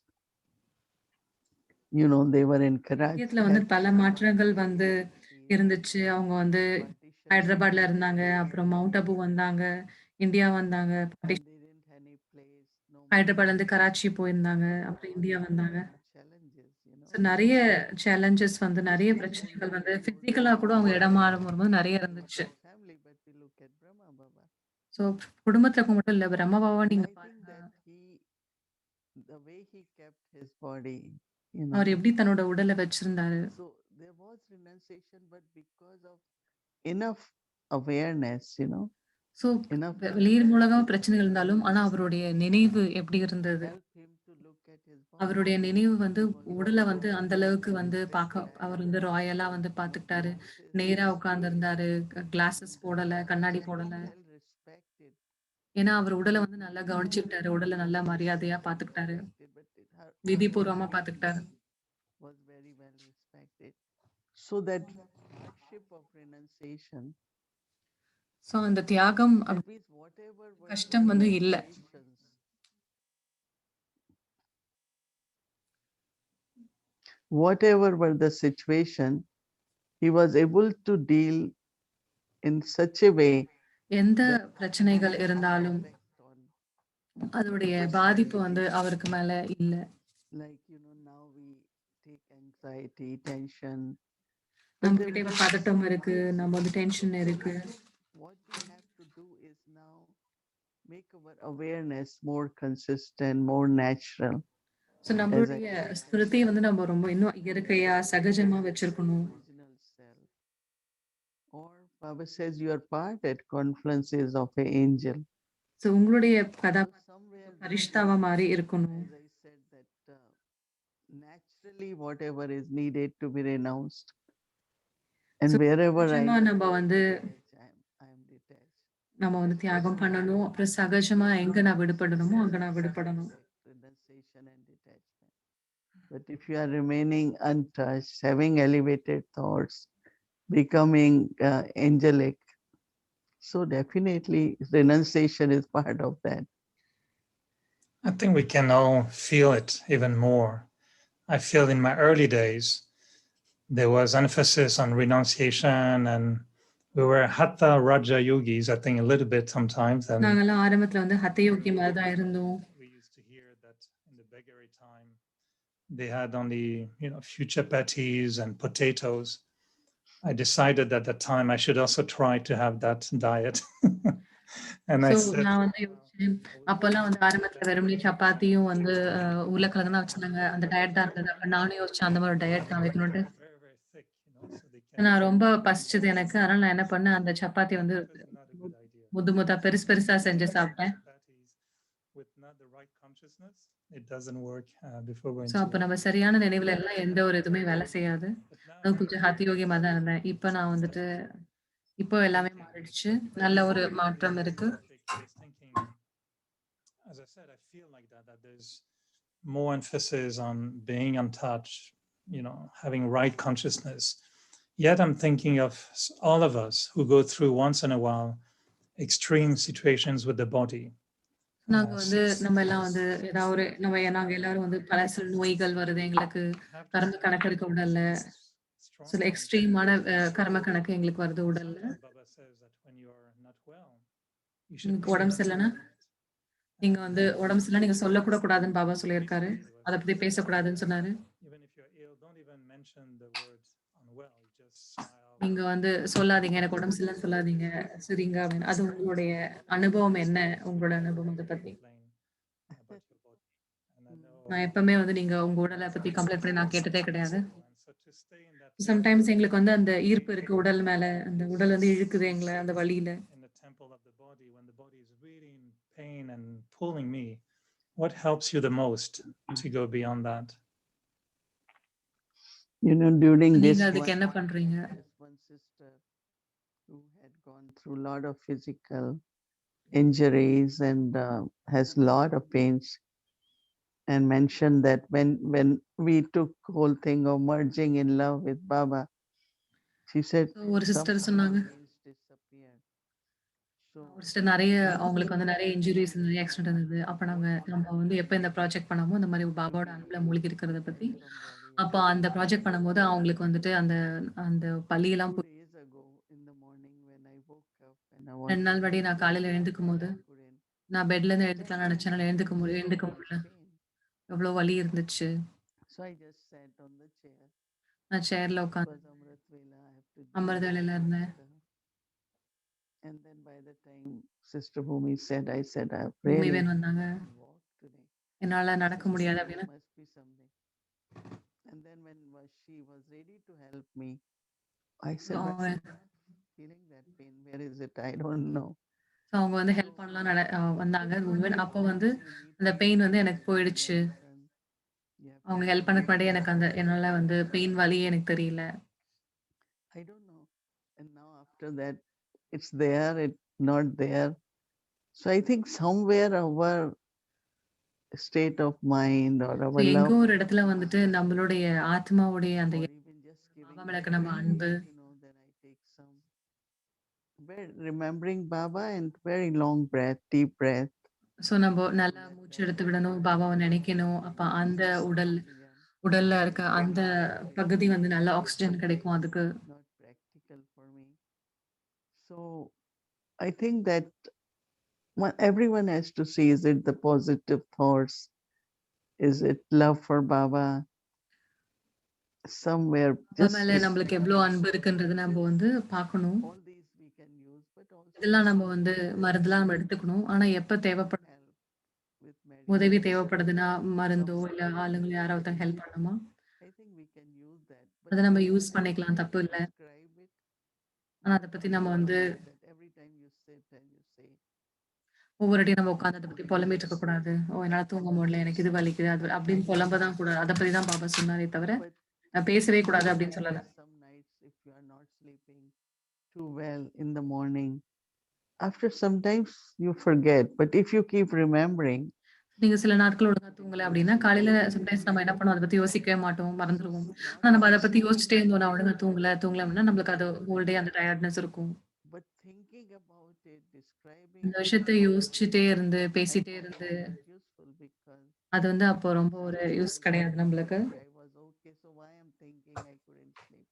You know, they were in Karachi. யஜ்யத்துல வந்து பல மாற்றங்கள் வந்து இருந்துச்சு. அவங்க வந்து ஹைதராபாத்ல இருந்தாங்க. அப்புறம் மவுண்ட் அபு வந்தாங்க. இந்தியா வந்தாங்க. ஹைதராபாத்ல இருந்து கராச்சி போயிருந்தாங்க. அப்புறம் இந்தியா வந்தாங்க. ஸோ நெறைய சேலஞ்சஸ் வந்து நெறைய பிரச்சனைகள் வந்து பிசிக்கலா கூட அவங்க இடம் மாறும் வரும்போது நெறைய இருந்துச்சு. ஸோ குடும்பத்துல மட்டும் இல்ல, பிரம்ம பாபாவ நீங்க பாருங்க. The way he kept his body, அவர் எப்படி தன்னோட உடலை வச்சிருந்தாரு. So there was renunciation, but because of enough awareness, so வெளியில் மூலமா பிரச்சனைகள் இருந்தாலும், ஆனா அவருடைய நினைவு எப்படி இருந்தது? அவருடைய நினைவு வந்து உடலை வந்து அந்த அளவுக்கு வந்து அவர் வந்து ராயலா வந்து பார்த்துக்கிட்டாரு. நேரா உட்கார்ந்திருந்தாரு. கிளாஸஸ் போடல, கண்ணாடி போடல. ஏன்னா அவர் உடலை வந்து நல்லா கவனிச்சுக்கிட்டாரு. உடலை நல்லா மரியாதையா பார்த்துக்கிட்டாரு. விதிபூர்வமா பார்த்துக்கிட்டாரு. was very well respected. So that hardship of renunciation, so அந்த தியாகம் கஷ்டம் வந்து இல்ல. whatever were the situation, he was able to deal in such a way. எந்த பிரச்சனைகள் இருந்தாலும் அதோடைய பாதிப்பு வந்து அவருக்கு மேல இல்ல. Like now we take anxiety, tension. நம்ம கிட்ட இப்ப பதட்டம் இருக்கு, நம்ம வந்து டென்ஷன் இருக்கு. What we have to do is now make our awareness more consistent, more natural. So நம்மளுடைய ஸ்பிரிட்டை வந்து நம்ம ரொம்ப இன்னும் இயற்கையா சகஜமா வச்சிருக்கணும். Or Baba says you are part at confluences of an angel. So உங்களுடைய பரிஷ்தாவா மாதிரி இருக்கணும். As I said that naturally whatever is needed to be renounced, and wherever நம்ம வந்து நம்ம வந்து தியாகம் பண்ணணும். அப்புறம் சகஜமா எங்க நான் விடுபடணுமோ அங்க நான் விடுபடணும். But if you are remaining untouched, having elevated thoughts, becoming angelic, so definitely renunciation is part of that. I think we can all feel it even more. I feel in my early days, there was emphasis on renunciation, and we were hatha raja yogis, I think a little bit sometimes. And நாங்கெல்லாம் ஆரம்பத்துல வந்து ஹத்த யோகி மாதிரி தான் இருந்தோம். we used to hear that in the Begari time, they had only, few chapatis and potatoes. I decided at that time I should also try to have that diet. And I said, நான் வந்து அப்பெல்லாம் வந்து ஆரம்பத்துல வெறுமனே சப்பாத்தியும் வந்து உருளைக்கிழங்கு தான் வச்சிருந்தாங்க. அந்த டயட் தான் இருந்தது. அப்ப நானும் யோசிச்சேன் அந்த மாதிரி டயட் நான் வைக்கணும்ட்டு. நான் ரொம்ப பசிச்சது எனக்கு. அதனால நான் என்ன பண்ணேன், அந்த சப்பாத்தி வந்து முத்தா பெருசா செஞ்சு சாப்பிட்டேன். அப்ப நம்ம சரியான நினைவுல எல்லாம் எந்த ஒரு இதுவுமே வேலை செய்யாது. கொஞ்சம் ஹத்தி யோகியமா தான் இருந்தேன். இப்ப நான் வந்துட்டு இப்போ எல்லாமே மாறிடுச்சு. நல்ல ஒரு மாற்றம் இருக்கு. As I said, I feel like that there's more emphasis on being untouched, having right consciousness. Yet I'm thinking of all of us who go through once in a while extreme situations with the body. நாங்க வந்து நம்ம எல்லாம் வந்து ஏதாவது நாங்க எல்லாரும் வந்து பல சில நோய்கள் வருது எங்களுக்கு. கர்ம கணக்கு இருக்க உடல்ல சில எக்ஸ்ட்ரீமான கர்ம கணக்கு எங்களுக்கு வருது உடல்ல. உடம்பு சரியில்லைன்னா நீங்க வந்து உடம்பு சரியில்லை நீங்க சொல்லக்கூட கூடாதுன்னு பாபா சொல்லியிருக்காரு. அதை பத்தி பேசக்கூடாதுன்னு சொன்னாரு. நீங்க வந்து சொல்லாதீங்க, எனக்கு உடம்பு சரியில்லைன்னு சொல்லாதீங்க, சரிங்க அப்படின்னு. அது உங்களுடைய அனுபவம் என்ன? உங்களோட அனுபவம் அதை பத்தி. நான் எப்பவுமே வந்து நீங்க உங்க உடலை பத்தி கம்ப்ளைண்ட் பண்ணி நான் கேட்டதே கிடையாது. சம்டைம்ஸ் எங்களுக்கு வந்து அந்த ஈர்ப்பு இருக்கு உடல் மேல. அந்த உடல் வந்து இழுக்குது எங்களை அந்த வழியில. Pain and pulling me. What helps you the most to go beyond that? During this அதுக்கு என்ன பண்றீங்க? One sister who had gone through a lot of physical injuries and has a lot of pains, and mentioned that when we took whole thing of merging in love with Baba, she said ஒரு sister somehow சொன்னாங்க the pains disappeared. So ஒரு sister நெறைய அவங்களுக்கு வந்து நெறைய இன்ஜுரீஸ் நெறைய accident இருந்தது. அப்ப நம்ம வந்து எப்ப இந்த ப்ராஜெக்ட் பண்ணோமோ, இந்த மாரி பாபாவோட அன்புல மூழ்கி இருக்கிறத பத்தி, அப்ப அந்த ப்ராஜெக்ட் பண்ணும்போது அவங்களுக்கு வந்துட்டு அந்த அந்த பலியெல்லாம் 2 days ago in the morning when I woke up and I 2 wanted நாள் to படி நான் sleep, காலையில எழுந்துக்கும்போது, I couldn't. நான் பெட்லேருந்து That எழுந்துக்கலாம்னு time நெனச்சேன். I என்னால felt எழுந்துக்க so முடியல. much pain. எவ்வளோ வலி இருந்துச்சு. So I just sat on the chair. நான் சேர்ல It உட்காந்து was Amrit Vela. I have to do அமர்ந்த this வேலையில இருந்தேன். stuff. And then by the time Sister Bhumi said, I said, I've really பூமிவேன் வந்தாங்க. walked today. என்னால I நடக்க said, முடியாது there அப்படின்னா, must be something. And then when she was ready to help me, I said, but அவங்க I'm not feeling that pain. Where is it? I don't know. So அவங்க வந்து So help பண்ணலாம் வந்தாங்க. it's not பூமிவேன். like அப்போ வந்து you need அந்த to pain do வந்து எனக்கு everything போயிடுச்சு. alone. You have to அவங்க do ஹெல்ப் பண்ணக்கு முன்னாடியே everything எனக்கு அந்த yourself. என்னால வந்து பெயின் வலியே எனக்கு தெரியல. I don't know. And now after that, it's there, it's not there. So I think somewhere our state of mind or so our எங்கோ love ஒரு இடத்துல வந்துட்டு நம்மளுடைய ஆத்மாவுடைய அந்த or even just Baba giving மேல that இருக்க நம்ம breath, அன்பு, then I take some remembering Baba and very long breath, deep breath. So நம்ம Hold நல்லா that மூச்சு breath எடுத்து for விடணும். 5 பாபாவ minutes. நினைக்கணும். அப்ப அந்த Oxygen. உடல்ல இருக்க Very அந்த practical. பகுதி It's வந்து நல்ல ஆக்ஸிஜன் கிடைக்கும் அதுக்கு. not practical for me. So I think that everyone has to see, is it the positive thoughts? Is it love for Baba? Somewhere Baba just மேல நம்மளுக்கு எவ்வளோ அன்பு இருக்குன்றது நம்ம வந்து பார்க்கணும். all these we can use, but also இதெல்லாம் நம்ம வந்து sometimes மருந்துலாம் நம்ம எடுத்துக்கணும். ஆனா எப்ப தேவைப்படும் help with உதவி medicine. தேவைப்படுதுன்னா, மருந்தோ இல்ல Counseling. ஆளுங்கள யாரோ ஒருத்தங்க ஹெல்ப் பண்ணணுமா, I think we can use that. But அத நம்ம then யூஸ் I பண்ணிக்கலாம். தப்பு இல்ல. prescribe it. ஆனா அத பத்தி நம்ம வந்து That every time you sit and you say, ஒவ்வொரு வாட்டியும் நம்ம உட்கார்ந்து அத பத்தி புலம்பிட்டு இருக்கக்கூடாது. ஓ! என்னால தூங்க முடியல. எனக்கு இது வலிக்குது. அது அப்படின்னு புலம்ப தான் கூடாது. அத பத்தி தான் பாபா சொன்னாரே தவிர, but நான் பேசவே கூடாது there அப்படின்னு are சொல்லல. some nights if you are not sleeping too well in the morning, after sometimes you forget. But if you keep remembering, நீங்க சில நாட்கள் ஒழுங்கா தூங்கல அப்படின்னா, காலையில சம்டைம்ஸ் நம்ம என்ன பண்ணுவோம், அத பத்தி யோசிக்கவே மாட்டோம். மறந்துருவோம். ஆனா நம்ம அத பத்தி யோசிச்சுட்டே இருந்தோம். நான் ஒழுங்கா தூங்கல அப்படின்னா நம்மளுக்கு அது ஹோல் டே அந்த டயர்ட்னஸ் இருக்கும். but thinking about it, describing அந்த it, விஷயத்த யோசிச்சுட்டே இருந்து, I பேசிட்டே find இருந்து, it not useful because அது வந்து அப்போ ரொம்ப ஒரு sometimes யூஸ் I கிடையாது felt நம்மளுக்கு. okay, I was okay, so why I'm thinking I couldn't sleep.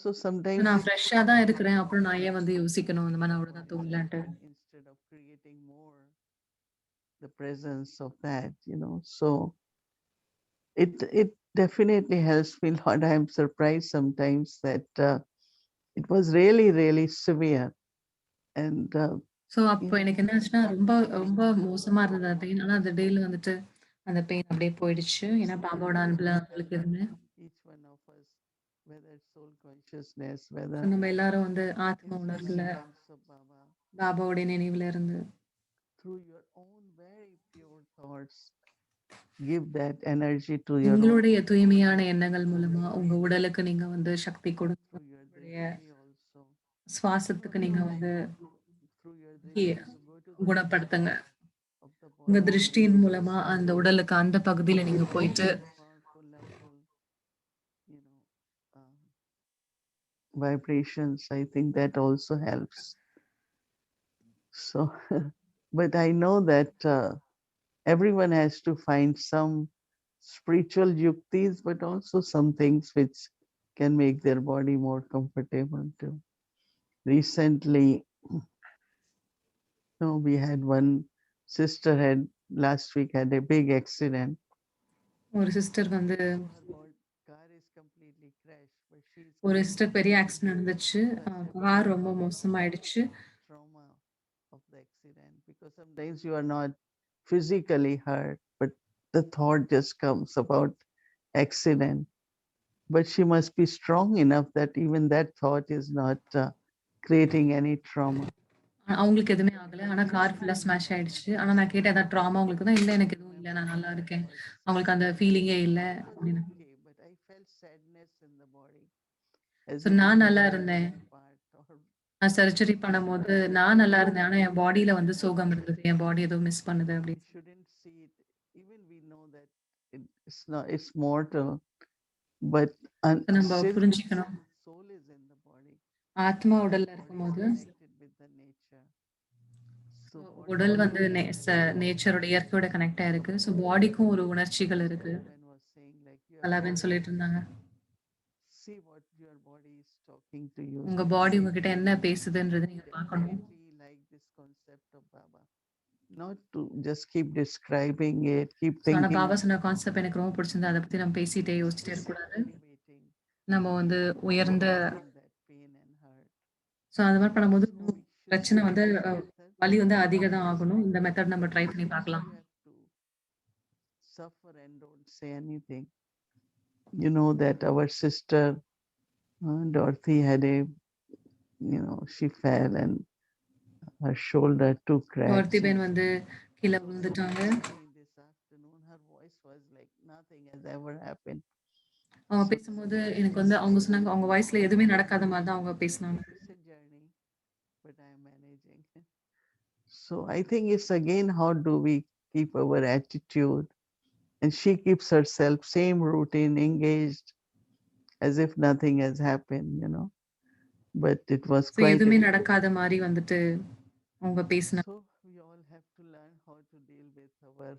So sometimes நான் ஃப்ரெஷ்ஷா தான் இருக்கிறேன். அப்புறம் நான் ஏன் வந்து யோசிக்கணும், இந்த மாரி நான் ஒழுங்கா தூங்கலன்ட்டு. instead of creating more the presence of that, so it definitely helps me a lot. I'm surprised sometimes that it was really, really severe. And so அப்போ எனக்கு என்ன ஆச்சுன்னா, ரொம்ப ரொம்ப மோசமா இருந்தது அந்த பெயின். ஆனா அந்த டேல வந்துட்டு அந்த பெயின் அப்படியே போயிடுச்சு. ஏன்னா பாபாவோட அன்புல அவங்களுக்கு இருந்தேன். each one of us, whether it's soul consciousness, so whether நம்ம எல்லாரும் வந்து ஆத்ம it's உணர்வுல, remembrance of Baba, பாபாவோட நினைவுல இருந்து through your own very pure thoughts, give that energy to your own, உங்களுடைய தூய்மையான எண்ணங்கள் மூலமா உங்க உடலுக்கு நீங்க வந்து சக்தி கொடுங்க. through your உங்களுடைய drishti also. சுவாசத்துக்கு நீங்க வந்து Through your drishti, so go to the குணப்படுத்துங்க. of the உங்க body, திருஷ்டியின் மூலமா அந்த உடலுக்கு அந்த பகுதியில நீங்க போயிட்டு powerful, loveful, um, vibrations. I think that also helps. So, but I know that everyone has to find some spiritual yuktis, but also some things which can make their body more comfortable too. Recently, we had one sister had last week had a big accident. ஒரு sister வந்து Her car is completely crashed, but she is ஒரு sister பெரிய accident நடந்துச்சு. Car ரொம்ப மோசமாயிடுச்சு. trauma of the accident, because sometimes you are not physically hurt, but the thought just comes about accident. But she must be strong enough that even that thought is not creating any trauma. அவங்களுக்கு எதுவுமே ஆகல. ஆனா car ஃபுல்லா smash ஆயிடுச்சு. ஆனா நான் கேட்டேன் ஏதாவது ட்ராமா உங்களுக்கு தான்? இல்ல எனக்கு எதுவும் இல்ல. நான் நல்லா இருக்கேன். அவங்களுக்கு அந்த ஃபீலிங்கே இல்ல She was அப்படின்னு. okay, but I felt sadness in the body, as so if நான் நல்லா something இருந்தேன். was apart, or நான் சர்ஜரி பண்ணும்போது நான் நல்லா இருந்தேன். ஆனா என் பாடியில வந்து சோகம் இருந்தது. என் பாடி ஏதோ மிஸ் பண்ணுது we அப்படின்னு. shouldn't see it. Even we it's mortal, but நம்ம still புரிஞ்சுக்கணும். soul is in the body. ஆத்மா The உடல்ல body is இருக்கும்போது connected with the nature. So உடல் வந்து நேச்சரோட இயற்கையோட கனெக்ட் ஆயிருக்கு. ஸோ பாடிக்கும் ஒரு உணர்ச்சிகள் இருக்கு. Balaban was saying like you have கலாபன் சொல்லிட்டு இருந்தாங்க. see what your body is talking to you. உங்க பாடி உங்ககிட்ட என்ன பேசுதுன்றது நீங்க பார்க்கணும். Definitely like this concept of Baba. Not to just keep describing it, keep ஆனா thinking. பாபா சொன்ன கான்செப்ட் எனக்கு ரொம்ப பிடிச்சிருந்தது. அதை பத்தி நம்ம பேசிட்டே யோசிச்சுட்டே இருக்கக்கூடாது. நம்ம வந்து உயர்ந்த ஸோ அந்த மாதிரி பண்ணும்போது பிரச்சனை வந்து வலி வந்து அதிகம் தான் ஆகணும். இந்த மெத்தட் நம்ம ட்ரை பண்ணி பார்க்கலாம். Suffer and don't say anything. You know that our sister Dorothy had a, she fell and her shoulder too cracked. Darthi pen வந்து கீழே விழுந்துட்டாங்க. This afternoon her voice was like nothing has ever happened. அவங்க பேசும்போது எனக்கு வந்து அவங்க சொன்னாங்க அவங்க வாய்ஸ்ல எதுவுமே நடக்காத மாதிரி தான் அவங்க பேசினாங்க. It's a journey, but I am managing. So I think it's again how do we keep our attitude, and she keeps herself same routine engaged as if nothing has happened, but it was so quite எதுவுமே நடக்காத மாதிரி வந்துட்டு அவங்க பேசினாங்க. so we all have to learn how to deal with our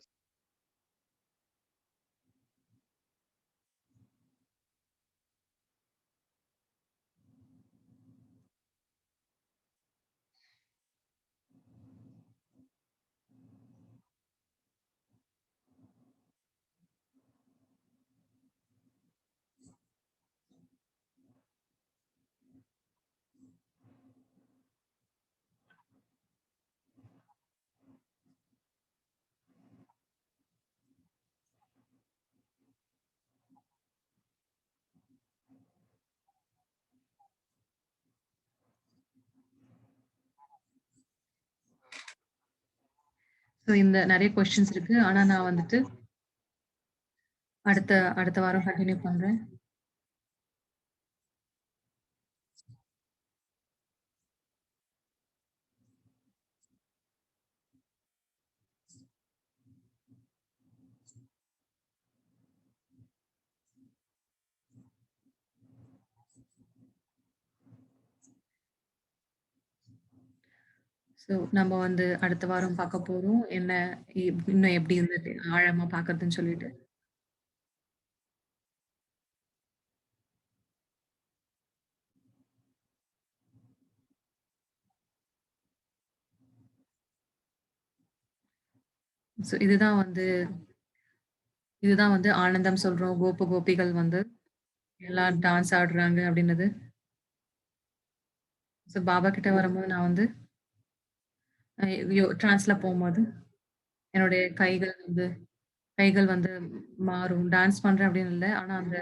so இந்த நிறைய questions இருக்கு. ஆனா நான் வந்துட்டு அடுத்த வாரம் கண்டினியூ பண்றேன். ஸோ நம்ம வந்து அடுத்த வாரம் பார்க்க போறோம். என்ன இன்னும் எப்படி இருந்தது ஆழமா பார்க்கறதுன்னு சொல்லிட்டு. ஸோ இதுதான் வந்து ஆனந்தம் சொல்றோம். கோபிகள் வந்து எல்லாம் டான்ஸ் ஆடுறாங்க அப்படின்னது. ஸோ பாபா கிட்ட வரும்போது நான் வந்து ட்ரான்ஸ்ல போகும்போது என்னுடைய கைகள் வந்து மாறும். டான்ஸ் பண்றேன் அப்படின்னு இல்லை. ஆனா அந்த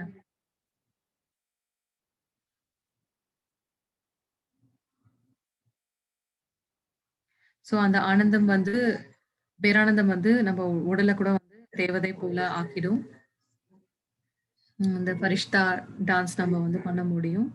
ஸோ அந்த ஆனந்தம் வந்து பேரானந்தம் வந்து நம்ம உடலை கூட வந்து தேவதை போல ஆக்கிடும். இந்த ஃபரிஷ்தா டான்ஸ் நம்ம வந்து பண்ண முடியும்.